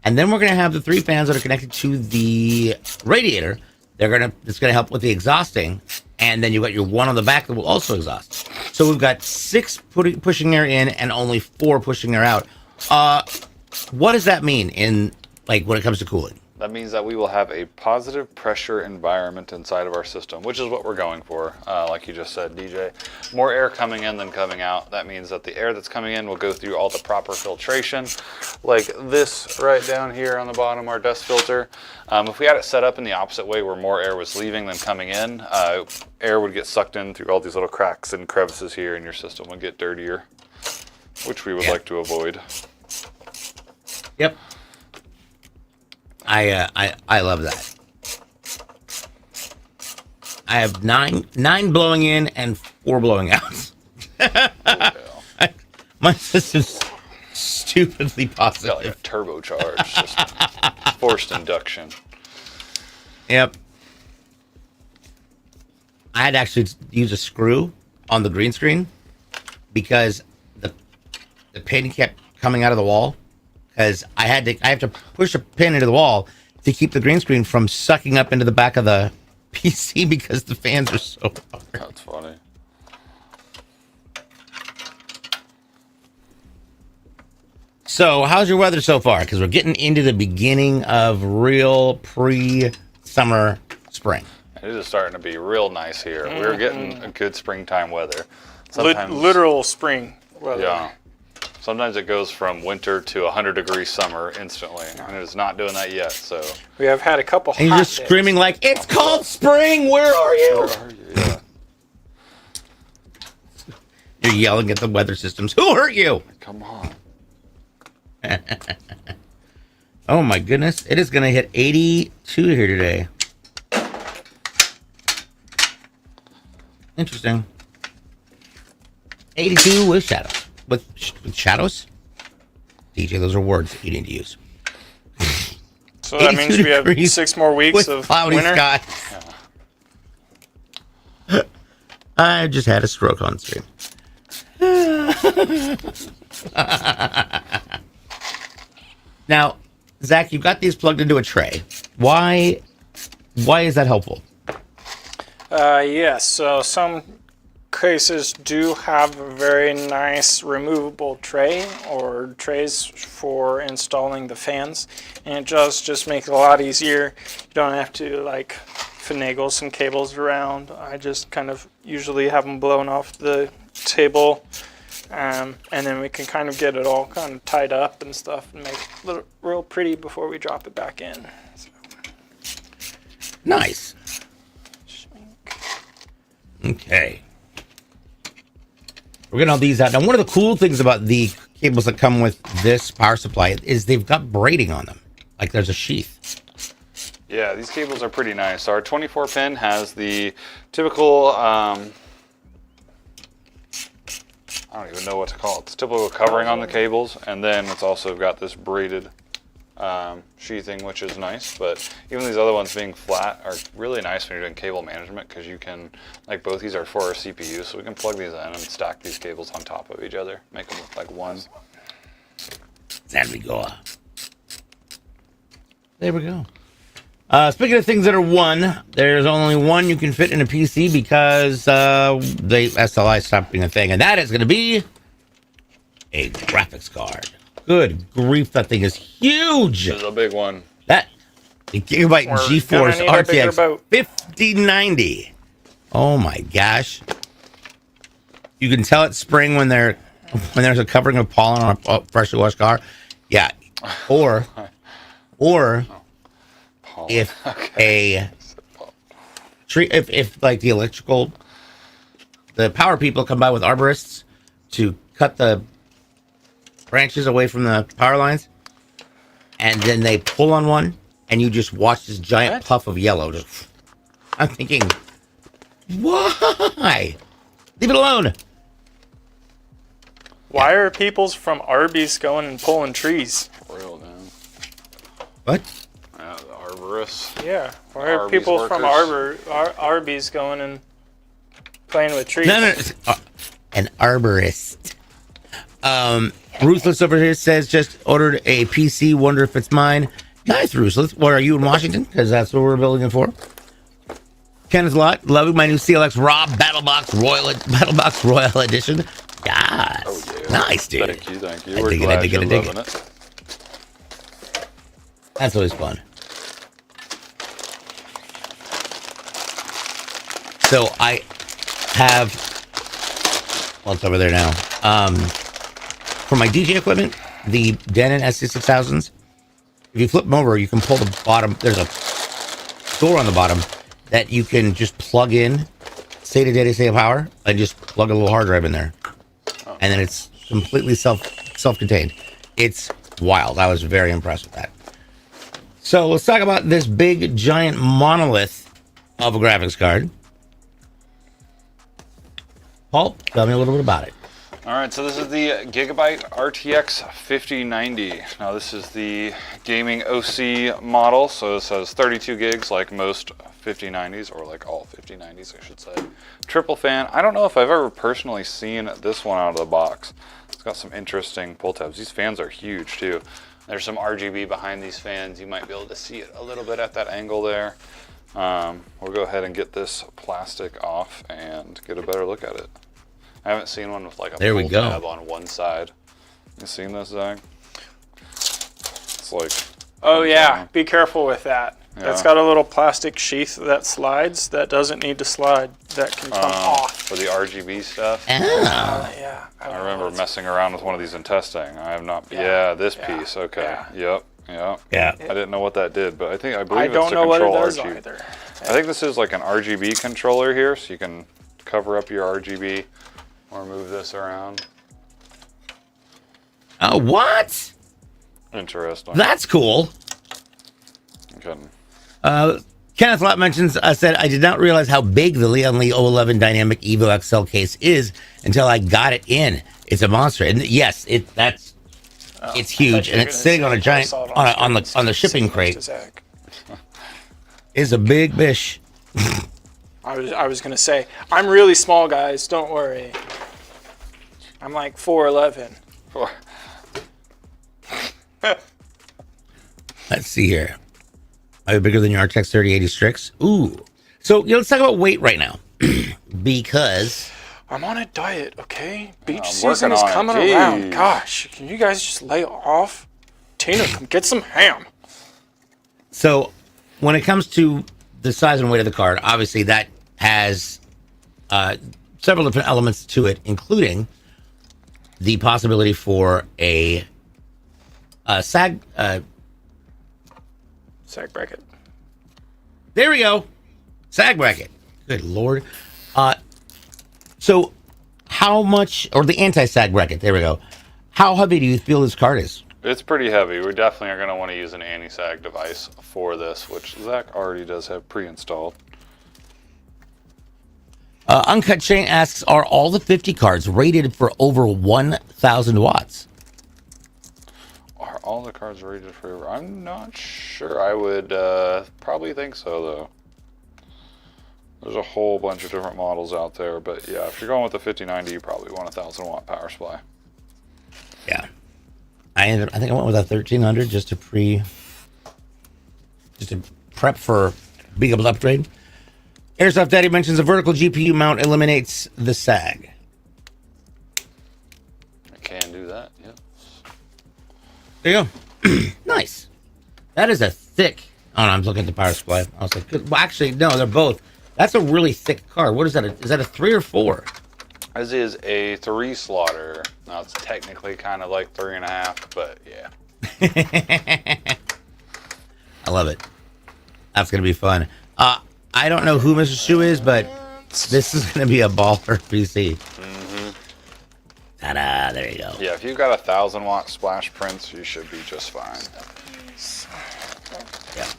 And then we're going to have the 3 fans that are connected to the radiator. It's going to help with the exhausting. And then you've got your one on the back that will also exhaust. So we've got 6 pushing air in and only 4 pushing air out. What does that mean when it comes to cooling? That means that we will have a positive pressure environment inside of our system, which is what we're going for. Like you just said, DJ, more air coming in than coming out. That means that the air that's coming in will go through all the proper filtration, like this right down here on the bottom, our dust filter. If we had it set up in the opposite way where more air was leaving than coming in, air would get sucked in through all these little cracks and crevices here, and your system would get dirtier, which we would like to avoid. Yep. I love that. I have nine blowing in and 4 blowing out. My system's stupidly Got like a positive. turbocharged system. Forced induction. Yep. I had to actually use a screw on the green screen because the pin kept coming out of the wall. Because I have to push a pin into the wall to keep the green screen from sucking up into the back of the PC because the fans are so hard. That's funny. So, how's your weather so far? Because we're getting into the beginning of real pre-summer spring. It is starting to be real nice here. We're getting a good springtime weather. Sometimes, Literal spring weather. yeah. Sometimes it goes from winter to 100-degree summer instantly, and it's not doing that yet. So We have had a couple And you're hot just days. screaming like, it's called spring, where are you? where are you? Yeah. You're yelling at the weather systems. Who hurt you? Come on. Oh my goodness. It is going to hit 82 here today. Interesting. 82 with shadows. With shadows? DJ, those are words that you need to use. So that means 82 we have degrees 6 more weeks With of cloudy winter. skies. I just had a stroke on stream. Now, Zach, you've got these plugged into a tray. Why is that helpful? Yes, so some cases do have a very nice removable tray or trays for installing the fans, and it just makes it a lot easier. You don't have to like finagle some cables around. I just kind of usually have them blown off the table, and then we can kind of get it all kind of tied up and stuff and make it look real pretty before we drop it back in. Nice. Okay. We're getting all these out. Now, one of the cool things about the cables that come with this power supply is they've got braiding on them. Like there's a sheath. Yeah, these cables are pretty nice. Our 24-pin has the typical, I don't even know what to call it. It's typical covering on the cables, and then it's also got this braided sheathing, which is nice. But even these other ones being flat are really nice when you're doing cable management, because you can, like both these are for our CPU, so we can plug these in and stack these cables on top of each other, make them look like one. There we go. There we go. Speaking of things that are one, there's only one you can fit in a PC because SLI stopped being a thing, and that is going to be a graphics card. Good grief, that thing is huge. This is a big one. That the Gigabyte We're GeForce gonna need a bigger RTX boat. 5090. Oh my gosh! You can tell it's spring when there's a covering of pollen on a freshly washed car. Yeah, or if if like the power people come by with arborists to cut the branches away from the power lines, and then they pull on one, and you just watch this giant What? puff of yellow. I'm thinking, why? Leave it alone. Why are peoples from Arby's going and pulling trees? For real, man. What? Yeah, the arborists. Yeah, why are Arby's people from workers. Arby's going and playing with trees? No. An arborist. Ruthless over here says just ordered a PC. Wonder if it's mine. Nice, Ruthless. What are you in Washington? Because that's what we're building it for. Kenneth Lott, loving my new CLX Raw Battlebox Royal Edition. Yes. Oh, yeah. Nice, dude. Thank you. I We're dig it, I glad dig it, you're I dig loving it. it. That's always fun. So I have, well, it's over there now. For my DJ equipment, the Denon SC6000s, if you flip them over, you can pull the bottom. There's a door on the bottom that you can just plug in SATA data, SATA power, and just plug a little hard drive in there. And then it's completely self-contained. It's wild. I was very impressed with that. So let's talk about this big giant monolith of a graphics card. Paul, tell me a little bit about it. All right, so this is the Gigabyte RTX 5090. Now this is the gaming OC model, so this has 32 gigs like most 5090s, or like all 5090s, I should say. Triple fan. I don't know if I've ever personally seen this one out of the box. It's got some interesting pull tabs. These fans are huge too. There's some RGB behind these fans. You might be able to see it a little bit at that angle there. We'll go ahead and get this plastic off and get a better look at it. I haven't seen one with like a pull tab on one side. You seen this, Zach? It's like... Oh yeah, be careful with that. Yeah. That's got a little plastic sheath that slides that doesn't need to slide. That can come off. For the RGB stuff? Yeah. I remember messing around with one of these in testing. I have not... Yeah, this piece. Okay. Yeah. Yep. Yeah. I didn't know what that did, but I believe it's to don't know what it control does RGB. either. I think this is like an RGB controller here, so you can cover up your RGB or move this around. Oh, what? Interesting. That's cool. Okay. Kenneth Lott mentions, said, I did not realize how big the Leon Lee 011 Dynamic Evo XL case is until I got it in. It's a monster. And yes, it's huge, and it's sitting on a giant, on the shipping crate. It's a big bish. I was gonna say, I'm really small, guys. Don't worry. I'm like 4'11". Let's see here. Are you bigger than your RTX 3080 Strix? Ooh. So let's talk about weight right now, because I'm on a diet, okay? Beach I'm season working is on it. coming Jeez. around. Gosh, can you guys just lay off? Tina, come get some ham. so when it comes to the size and weight of the card, obviously that has several different elements to it, including the possibility for a SAG. Sag bracket. There we go. SAG bracket. Good Lord. So how much, or the anti-SAG bracket, there we go. How heavy do you feel this card is? It's pretty heavy. We definitely are going to want to use an anti-sag device for this, which Zach already does have pre-installed. Uncut Chain asks, are all the 50 cards rated for over 1,000 watts? Are all the cards rated for... I'm not sure. I would probably think so, though. There's a whole bunch of different models out there, but yeah, if you're going with the 5090, you probably want a 1,000 watt power supply. Yeah. I think I went with a 1300 just to prep for being able to upgrade. Airsoft Daddy mentions a vertical GPU mount eliminates the sag. I can do that, yeah. There you go. Nice. That is a thick... Oh, no, I'm looking at the power supply. I was like, good. Well, actually, no, they're both. That's a really thick card. What is that? Is that a 3 or 4? This is a 3 slaughter. Now, it's technically kind of like 3.5, but yeah. I love it. That's going to be fun. I don't know who Mr. Shu is, but this is going to be a baller PC. Mm-hmm. Ta-da, there you go. Yeah, if you've got 1,000 watt splash prints, you should be just fine. Yeah.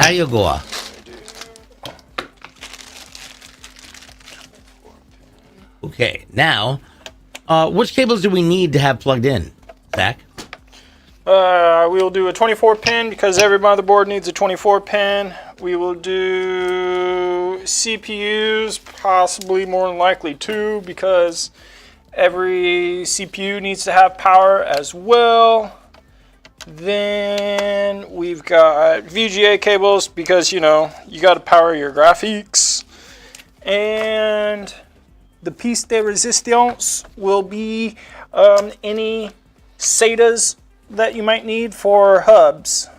There you go. Okay, now, which cables do we need to have plugged in, Zach? We will do a 24 pin because every motherboard needs a 24 pin. We will do CPUs, possibly more than likely 2, because every CPU needs to have power as well. Then we've got VGA cables because, you know, you got to power your graphics. And the piece de resistance will be any SATAs that you might need for hubs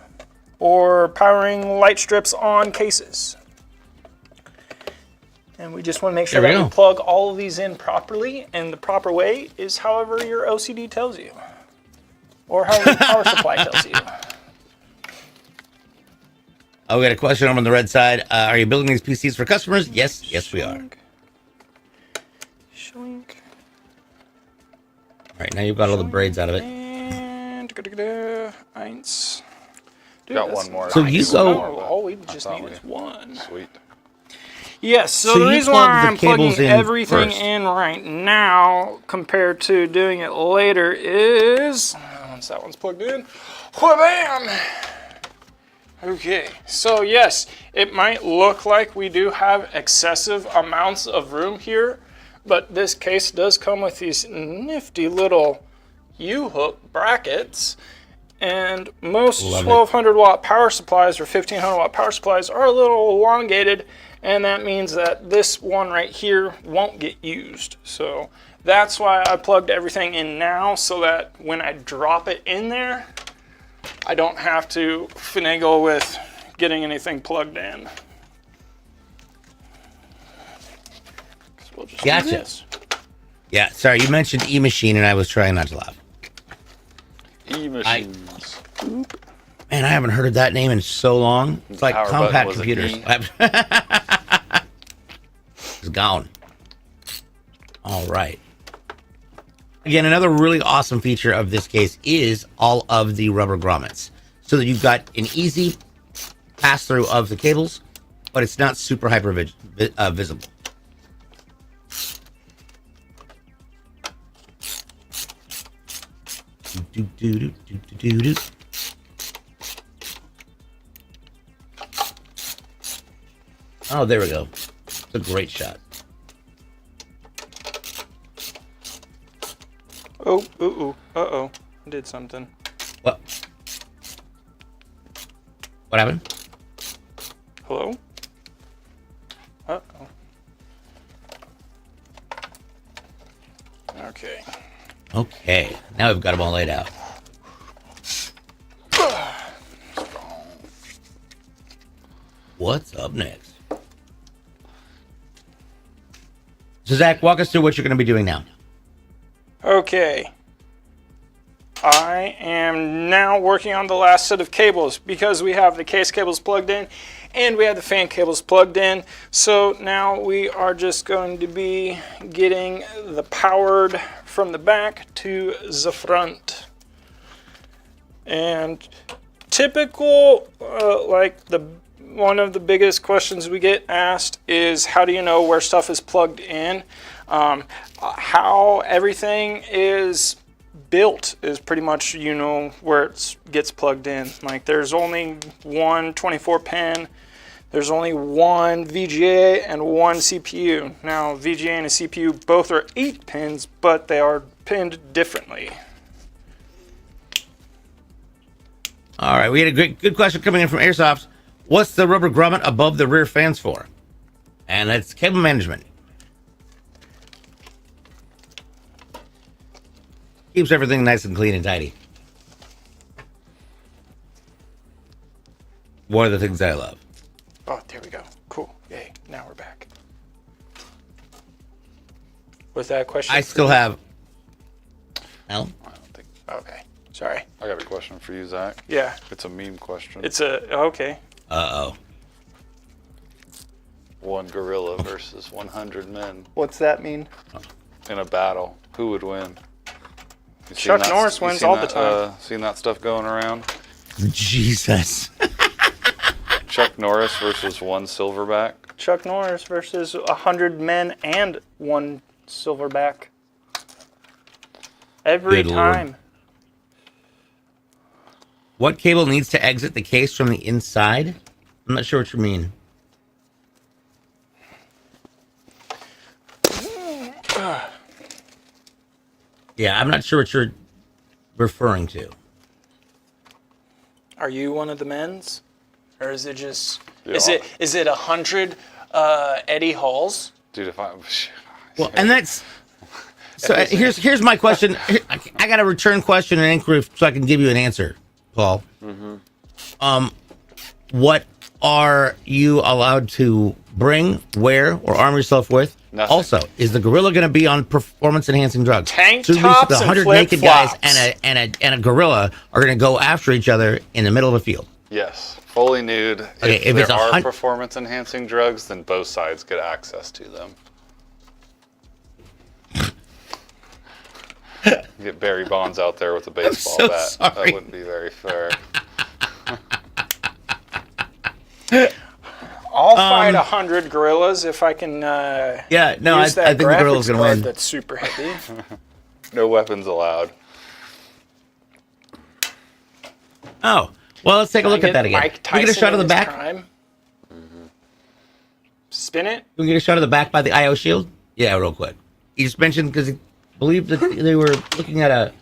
or powering light strips on cases. And we just want to make sure that we plug all of these in properly, and the proper way is however your OCD tells you, or however the power supply tells you. Oh, we got a question over on the red side. Are you building these PCs for customers? Yes, yes we are. Shink. All right, now you've got all the braids out of it. And eins. Dude, Got that's one more. So I you do go- one more, but all we I just thought need we- is one. Sweet. Yes, so So the you reason plug why the I'm plugging cables in everything first. in right now compared to doing it later is, once that one's plugged in, wha-bam! Okay, so yes, it might look like we do have excessive amounts of room here, but this case does come with these nifty little U-hook brackets, and most Love it. 1200 watt power supplies or 1500 watt power supplies are a little elongated, and that means that this one right here won't get used. So that's why I plugged everything in now, so that when I drop it in there, I don't have to finagle with getting anything plugged in. So we'll just do Gotcha. this. Yeah, sorry, you mentioned E-Machine, and I was trying not to laugh. E-machines. Man, I haven't heard of that name in so long. It's like Power compact button was an computers. E. It's gone. All right. Again, another really awesome feature of this case is all of the rubber grommets. So that you've got an easy pass through of the cables, but it's not super hyper visible. Do. Oh, there we go. It's a great shot. Oh, ooh, uh-oh. I did something. What? What happened? Hello? Uh-oh. Okay. Okay, now we've got them all laid out. What's up next? So, Zach, walk us through what you're going to be doing now. Okay. I am now working on the last set of cables because we have the case cables plugged in and we have the fan cables plugged in. So now we are just going to be getting the powered from the back to the front. And typical, one of the biggest questions we get asked is, how do you know where stuff is plugged in? How everything is built is pretty much, you know, where it gets plugged in. Like, there's only one 24 pin, there's only one VGA and one CPU. Now, VGA and a CPU both are 8 pins, but they are pinned differently. All right, we had a good question coming in from Airsoft. What's the rubber grommet above the rear fans for? And it's cable management. Keeps everything nice and clean and tidy. One of the things that I love. Oh, there we go. Cool. Yay. Now we're back. Was that a question? I still have. No? I don't think. Okay. Sorry. I got a question for you, Zach. Yeah. It's a meme question. It's a... Okay. Uh-oh. One gorilla versus 100 men What's that mean? in a battle. Who would win? You seen Chuck that- Norris you wins seen all the that, time. Seen that stuff going around? Jesus. Chuck Norris versus one silverback. Chuck Norris versus 100 men and one silverback. Every Good Lord. time. What cable needs to exit the case from the inside? I'm not sure what you mean. Yeah, I'm not sure what you're referring to. Are you one of the men's? Or is it just... Yeah. Is it 100 Eddie Halls? Dude, if I... Well, and that's so. Here's my question. I got a return question and inquiry so I can give you an answer, Paul. Mm-hmm. What are you allowed to bring, wear, or arm yourself with? Nothing. Also, is the gorilla going to be on performance-enhancing drugs? Tank so tops the and 100 naked guys flip-flops. and a gorilla are going to go after each other in the middle of a field. Yes, fully nude. Okay, if there it's are 100 performance-enhancing drugs, then both sides get access to them. Get Barry Bonds out there with a baseball so bat. sorry. That wouldn't be very fair. I'll fight 100 gorillas if I can Yeah, no, I use that think the gorilla's graphics gonna card win. that's super heavy. No weapons allowed. Oh, well, let's take a look at that again. Mike Can we get a Tyson shot of in the his back? prime. Spin it. Can we get a shot of the back by the IO shield? Yeah, real quick. You just mentioned because I believe that they were looking at a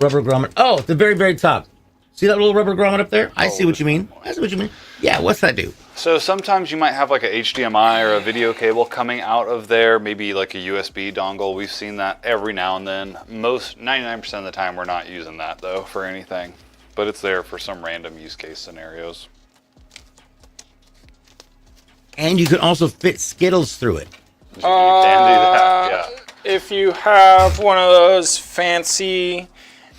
rubber grommet. Oh, the very, very top. See that little rubber grommet up there? I see what you mean. I see what you mean. Yeah, what's that do? So sometimes you might have like a HDMI or a video cable coming out of there, maybe like a USB dongle. We've seen that every now and then. 99% of the time we're not using that though for anything, but it's there for some random use case scenarios. And you can also fit Skittles through it. You can do that, yeah. If you have one of those fancy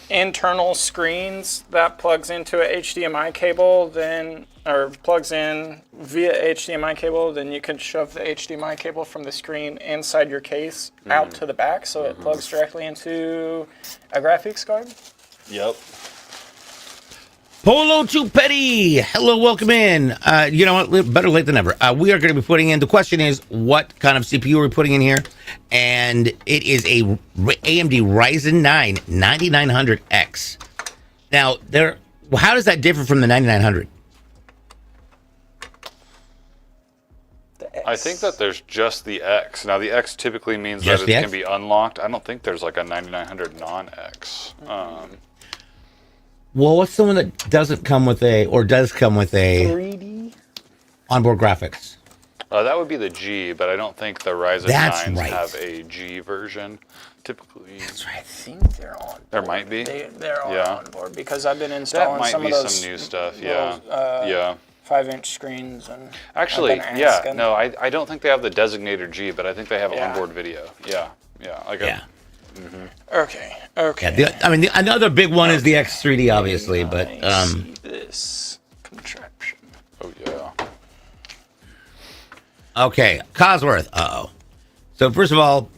internal screens that plugs into a HDMI cable, then or plugs in via HDMI cable, then you can shove the HDMI cable from the screen inside your case out to the back, so it plugs directly into a graphics card. Yep. Polo Chupetti, hello, welcome in. You know what? Better late than never. We are going to be putting in. The question is, what kind of CPU are we putting in here? And it is a AMD Ryzen 9 9900X. Now, how does that differ from the 9900? I think that there's just the X. Now the X typically means Just that the it X? can be unlocked. I don't think there's like a 9900 non-X. Well, what's the one that doesn't come with does come with a 3D. onboard graphics? That would be the G, but I don't think the Ryzen That's 9s right. have a G version. Typically, That's right. I think they're on. there might be. They're all Yeah. on board because I've been That installing might some be of those some new stuff. Yeah, little, yeah. 5-inch screens and Actually, I've been yeah. asking. No, I don't think they have the designator G, but I think they have Yeah. onboard video. Yeah, yeah. Like Yeah. Okay. Yeah, another big one is the X3D, obviously, but See this contraption. oh yeah. okay, Cosworth. So first of all,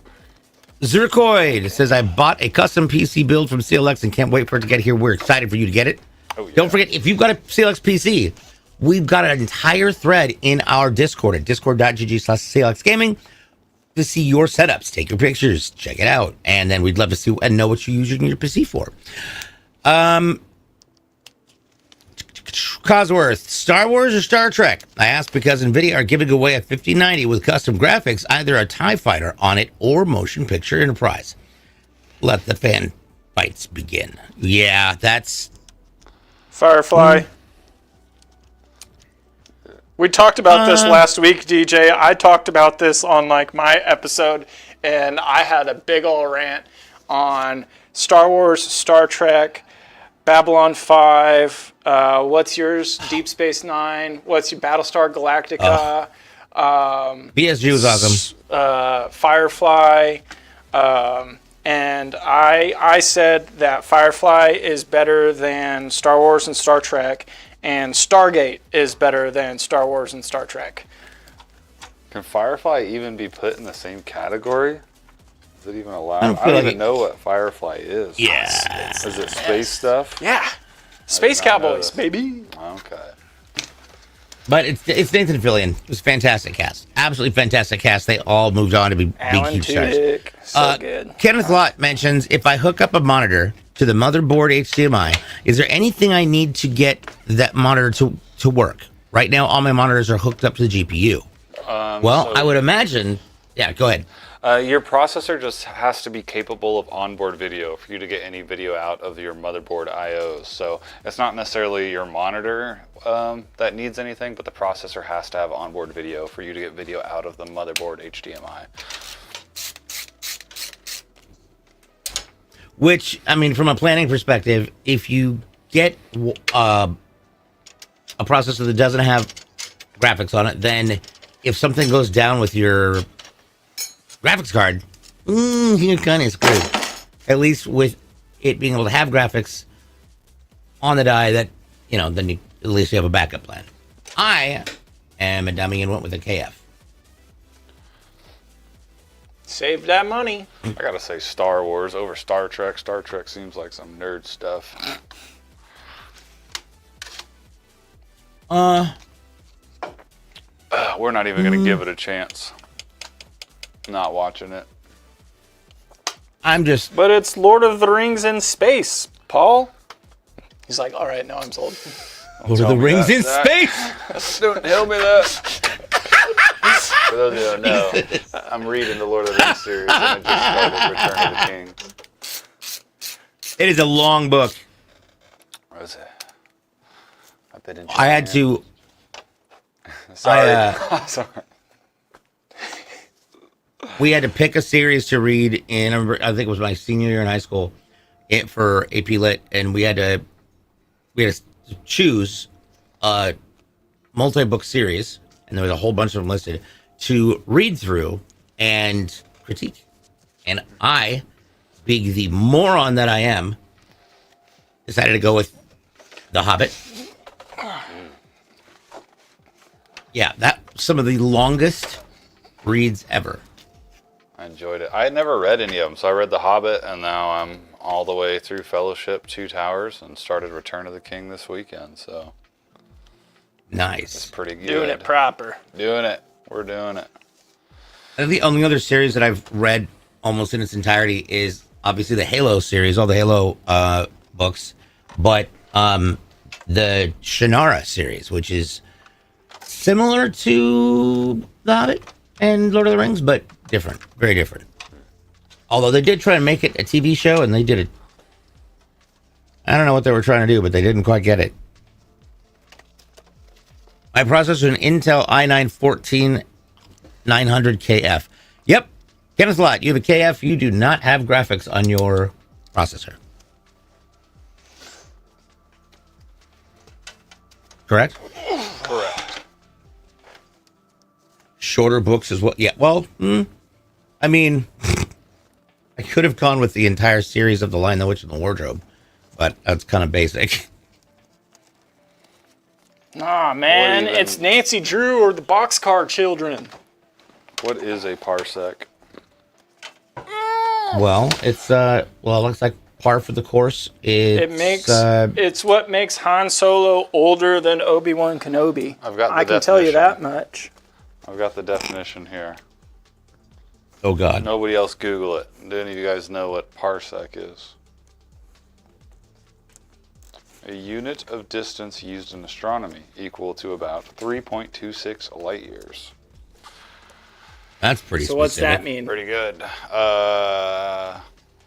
Zircoid says I bought a custom PC build from CLX and can't wait for it to get here. We're excited for you to get it. Oh, yeah. Don't forget, if you've got a CLX PC, we've got an entire thread in our Discord at discord.gg/CLXgaming to see your setups, take your pictures, check it out, and then we'd love to see and know what you're using your PC for. Cosworth, Star Wars or Star Trek? I asked because NVIDIA are giving away a 5090 with custom graphics, either a TIE fighter on it or motion picture Enterprise. Let the fan fights begin. Yeah, that's... Firefly. We talked about this last week, DJ. I talked about this on like my episode, and I had a big ol' rant on Star Wars, Star Trek, Babylon 5. What's yours? Deep Space Nine. What's your Battlestar Galactica? BSG was awesome. Firefly. And I said that Firefly is better than Star Wars and Star Trek, and Stargate is better than Star Wars and Star Trek. Can Firefly even be put in the same category? Is it even allowed? I I don't don't, feel like even it- know what Firefly is. Yeah. Is it space stuff? Yeah. Space not know Cowboys, this. baby. Okay. But it's Nathan Fillion. It was a fantastic cast. Absolutely fantastic cast. They all moved on to be big, Alan huge stars. Tudyk, so good. Kenneth Lott mentions, if I hook up a monitor to the motherboard HDMI, is there anything I need to get that monitor to work? Right now, all my monitors are hooked up to the GPU. So I would imagine... Yeah, go ahead. your processor just has to be capable of onboard video for you to get any video out of your motherboard IOs. So it's not necessarily your monitor that needs anything, but the processor has to have onboard video for you to get video out of the motherboard HDMI. Which, I mean, from a planning perspective, if you get a processor that doesn't have graphics on it, then if something goes down with your graphics card, you're kind of screwed. At least with it being able to have graphics on the die, that, you know, then at least you have a backup plan. I am a dummy and went with a KF. Save that money. I gotta say Star Wars over Star Trek. Star Trek seems like some nerd stuff. We're not even gonna give it a chance. Not watching it. I'm just. But it's Lord of the Rings in space, Paul. He's like, all right, now I'm sold. Lord of the me Rings that. in That- space. Don't tell me that. For those who don't know, I'm reading the Lord of the Rings series, and I just started Return of the King. It is a long book. What is it? I've been I had to. Sorry. Sorry. We had to pick a series to read in. I think it was my senior year in high school, for AP Lit, and we had to choose a multi-book series, and there was a whole bunch of them listed to read through and critique. And I, being the moron that I am, decided to go with The Hobbit. Yeah, that some of the longest reads ever. I enjoyed it. I had never read any of them, so I read The Hobbit, and now I'm all the way through Fellowship, Two Towers, and started Return of the King this weekend, so it's Nice. pretty good. Doing it proper. Doing it. We're doing it. And the only other series that I've read almost in its entirety is obviously the Halo series, all the Halo books, but the Shannara series, which is similar to The Hobbit and Lord of the Rings, but different, very different. Although they did try and make it a TV show, and they did it. I don't know what they were trying to do, but they didn't quite get it. My processor is an Intel i9 14900KF. Yep, Kenneth Lott, you have a KF. You do not have graphics on your processor. Correct? Correct. Shorter books is what? Yeah. Well, I mean, I could have gone with the entire series of The Lion, the Witch, and the Wardrobe, but that's kind of basic. Aw, man, even- it's Nancy Drew or the Boxcar Children. What is a parsec? Well, it's it looks like par for the course. It's what makes Han Solo older than Obi-Wan Kenobi. I've got the I can tell you definition. that much. I've got the definition here. Oh God. Nobody else Google it. Do any of you guys know what parsec is? A unit of distance used in astronomy, equal to about 3.26 light years. That's pretty. So what's specific. that mean? Pretty good.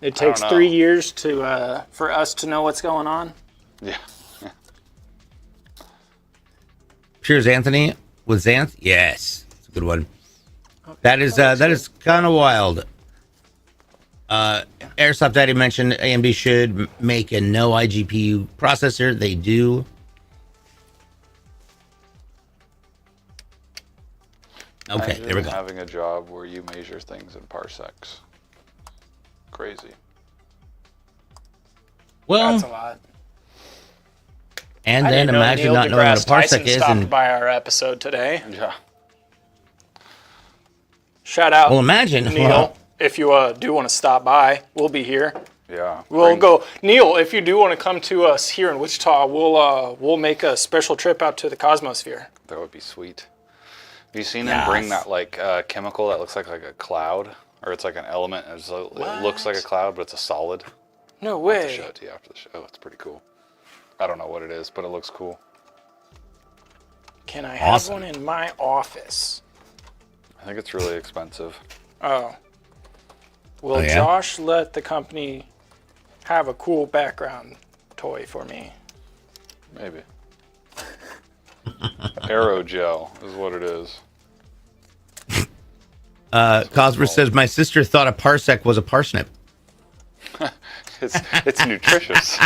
It takes know. 3 years to for us to know what's going on. Yeah. Cheers, Anthony. With Xanth? Yes, it's a good one. That is kind of wild. Airsoft Daddy mentioned AMD should make a no iGPU processor. They do. Okay, Imagine there we go. Having a job where you measure things in parsecs. Crazy. Well, That's a lot. and I then didn't know imagine Neil not knowing what a deGrasse Tyson parsec is. stopped And by our episode today. Yeah. Shout out, well, imagine. Neil. Well, If you do want to stop by, we'll be here. Yeah. We'll go, Neil. If you do want to come to us here in Wichita, we'll make a special trip out to the Cosmosphere. That would be sweet. Have you seen them bring that like chemical that looks like a cloud, or it's like an element? And it looks like a cloud, but it's a solid. No I'll way. show it to you after the show. It's pretty cool. I don't know what it is, but it looks cool. Can I have Awesome. one in my office? I think it's really expensive. Oh. Will Oh, yeah? Josh let the company have a cool background toy for me? Maybe. Aerogel is what it is. Cosmer says my sister thought a parsec was a parsnip. It's nutritious.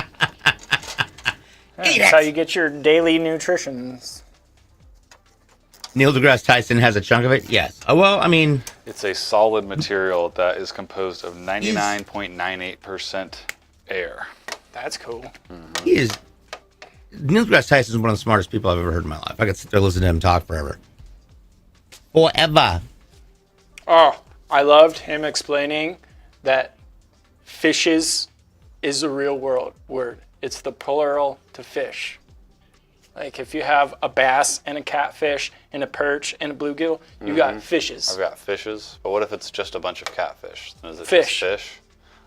That's how you get your daily nutritions. Neil deGrasse Tyson has a chunk of it. Yes. Oh, well, I mean, It's a solid material that is composed of 99.98% air. That's cool. he is. Neil deGrasse Tyson is one of the smartest people I've ever heard in my life. I could sit there and listen to him talk forever. Forever. Oh, I loved him explaining that fishes is a real word. It's the plural to fish. Like if you have a bass and a catfish and a perch and a bluegill, you got fishes. I've got fishes, but what if it's just a bunch of catfish? Is it Fish. just fish?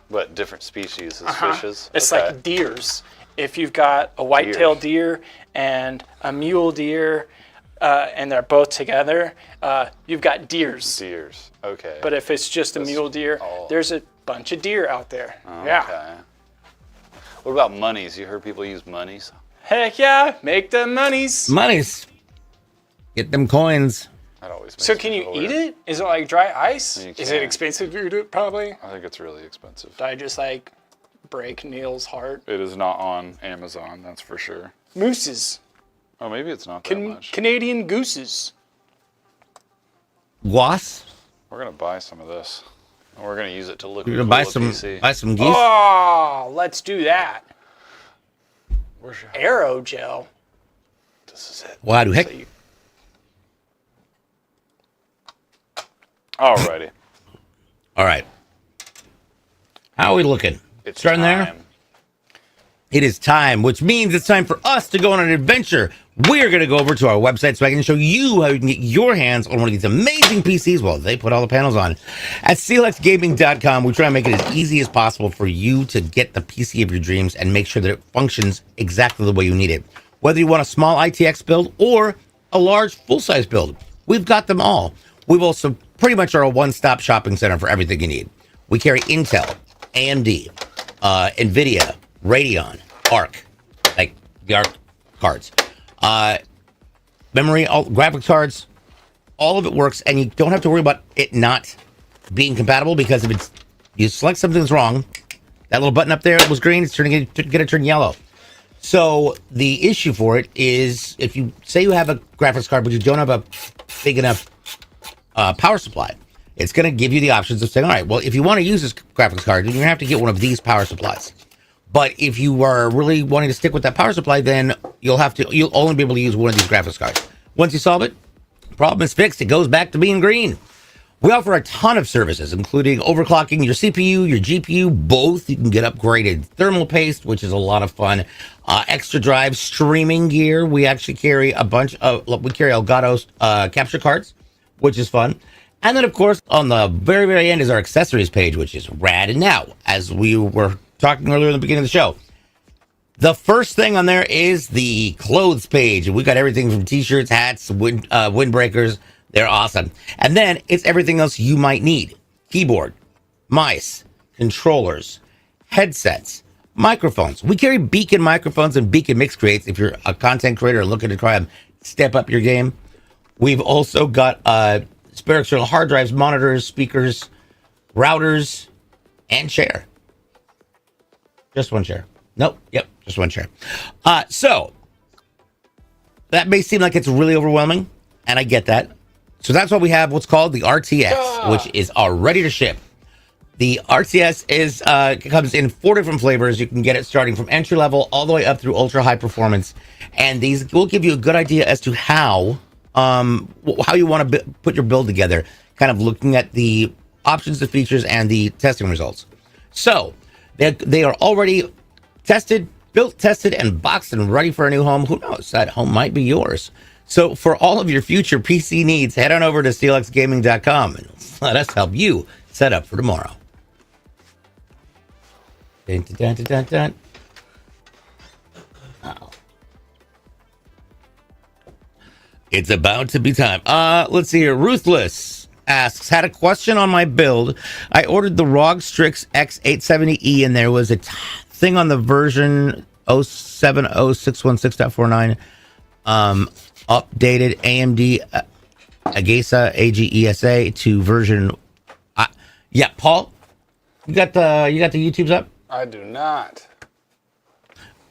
But different species as fishes? It's Okay. like deers. If you've got a white-tailed deer and a mule deer, and they're both together, you've got deers. Deers. Okay. But if it's just a mule deer, there's a bunch of deer out there. Yeah. Okay. What about monies? You heard people use monies? Heck yeah, make the monies. Monies. Get them coins. That always makes So me can you feel eat weird. it? Is it like dry ice? You Is it can. expensive to eat it? Probably. I think it's really expensive. Did I just like break Neil's heart? It is not on Amazon, that's for sure. Mooses. Oh, maybe it's not that much. Canadian gooses. Guas. We're gonna buy some of this. And we're gonna use it to look You're cool gonna buy at some PC. geese. Oh, let's do that. Where's your Aerogel. This is it. Wow, do heck. So you- Alrighty. All right. How are we looking? It's Starting there? time. It is time, which means it's time for us to go on an adventure. We're going to go over to our website so I can show you how you can get your hands on one of these amazing PCs while they put all the panels on. At CLXgaming.com, we try to make it as easy as possible for you to get the PC of your dreams and make sure that it functions exactly the way you need it. Whether you want a small ITX build or a large full-size build, we've got them all. We've also pretty much are a one-stop shopping center for everything you need. We carry Intel, AMD, NVIDIA, Radeon, ARC, like the ARC cards, memory, all graphics cards, all of it works, and you don't have to worry about it not being compatible because if it's you select something that's wrong, that little button up there was green, it's turning it to turn yellow. So the issue for it is if you say you have a graphics card but you don't have a big enough power supply, it's going to give you the options of saying, all right, well, if you want to use this graphics card, then you're going to have to get one of these power supplies. But if you are really wanting to stick with that power supply, then you'll only be able to use one of these graphics cards. Once you solve it, the problem is fixed. It goes back to being green. We offer a ton of services, including overclocking your CPU, your GPU, both. You can get upgraded thermal paste, which is a lot of fun. Extra drive, streaming gear. We actually carry we carry Elgato's capture cards, which is fun. And then, of course, on the very, very end is our accessories page, which is rad. And now, as we were talking earlier in the beginning of the show, the first thing on there is the clothes page. We got everything from t-shirts, hats, windbreakers. They're awesome. And then it's everything else you might need. Keyboard, mice, controllers, headsets, microphones. We carry Beacon microphones and Beacon mix creates if you're a content creator looking to try and step up your game. We've also got spare external hard drives, monitors, speakers, routers, and chair. Just one chair. Nope. Yep. Just one chair. So that may seem like it's really overwhelming, and I get that. So that's why we have what's called the RTX, which is all ready to ship. The RTX comes in 4 different flavors. You can get it starting from entry level all the way up through ultra high performance, and these will give you a good idea as to how you want to put your build together. Kind of looking at the options, the features, and the testing results. So they are already tested, built, tested, and boxed and ready for a new home. Who knows? That home might be yours. So for all of your future PC needs, head on over to clxgaming.com and let us help you set up for tomorrow. Dun, dun, dun, dun, dun. Oh. It's about to be time. Let's see here. Ruthless asks, had a question on my build. I ordered the ROG Strix X870E and there was a thing on the version 070616.49 updated AMD AGESA AGESA to version yeah, Paul, you got the YouTubes up? I do not.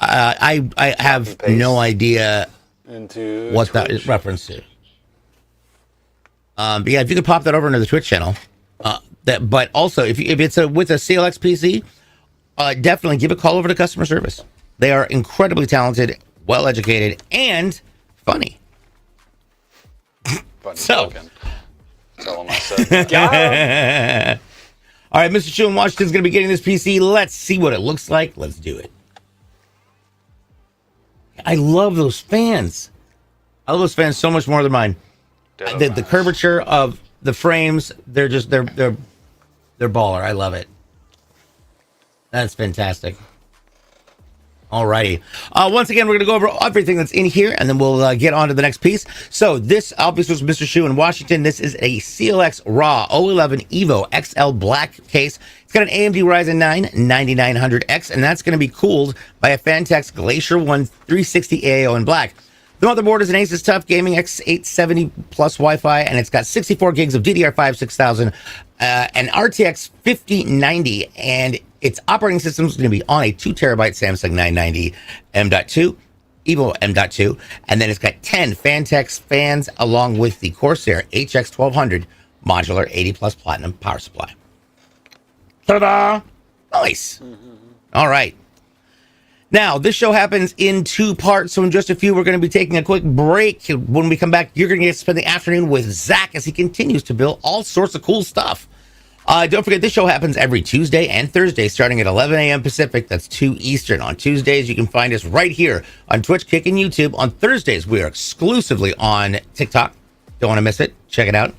I have no idea Into what that Twitch. is reference to. But yeah, if you could pop that over into the Twitch channel, but also if it's with a CLX PC, definitely give a call over to customer service. They are incredibly talented, well educated, and funny. Funny So. looking. Tell him I said that. All right, Mr. Chu in Washington's going to be getting this PC. Let's see what it looks like. Let's do it. I love those fans. I love those fans so much more than mine. The curvature of the frames, they're baller. I love it. That's fantastic. Alrighty. Once again, we're going to go over everything that's in here, and then we'll get on to the next piece. So this obviously was Mr. Shu in Washington. This is a CLX Raw 011 Evo XL black case. It's got an AMD Ryzen 9 9900X, and that's going to be cooled by a Fantex Glacier 1 360 AIO in black. The motherboard is an Asus TUF Gaming X870 plus Wi-Fi, and it's got 64 gigs of DDR5 6000, an RTX 5090, and its operating system is going to be on a 2 terabyte Samsung 990 M.2, Evo M.2, and then it's got 10 Fantex fans along with the Corsair HX1200 modular 80 plus platinum power supply. Ta-da! Nice. All right. Now, this show happens in 2 parts, so in just a few, we're going to be taking a quick break. When we come back, you're going to get to spend the afternoon with Zach as he continues to build all sorts of cool stuff. Don't forget, this show happens every Tuesday and Thursday, starting at 11 a.m. Pacific. That's 2 Eastern. On Tuesdays, you can find us right here on Twitch, Kick, and YouTube. On Thursdays, we are exclusively on TikTok. Don't want to miss it. Check it out.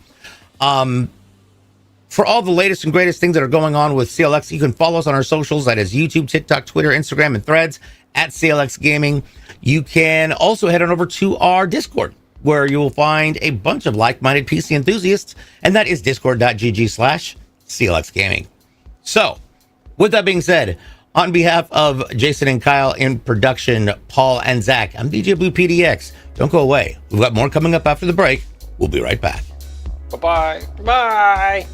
For all the latest and greatest things that are going on with CLX, you can follow us on our socials. That is YouTube, TikTok, Twitter, Instagram, and Threads at CLX Gaming. You can also head on over to our Discord, where you will find a bunch of like-minded PC enthusiasts, and that is discord.gg/CLX Gaming. So, with that being said, on behalf of Jason and Kyle in production, Paul and Zach, I'm DJ Blue PDX. Don't go away. We've got more coming up after the break. We'll be right back. Bye-bye. Bye.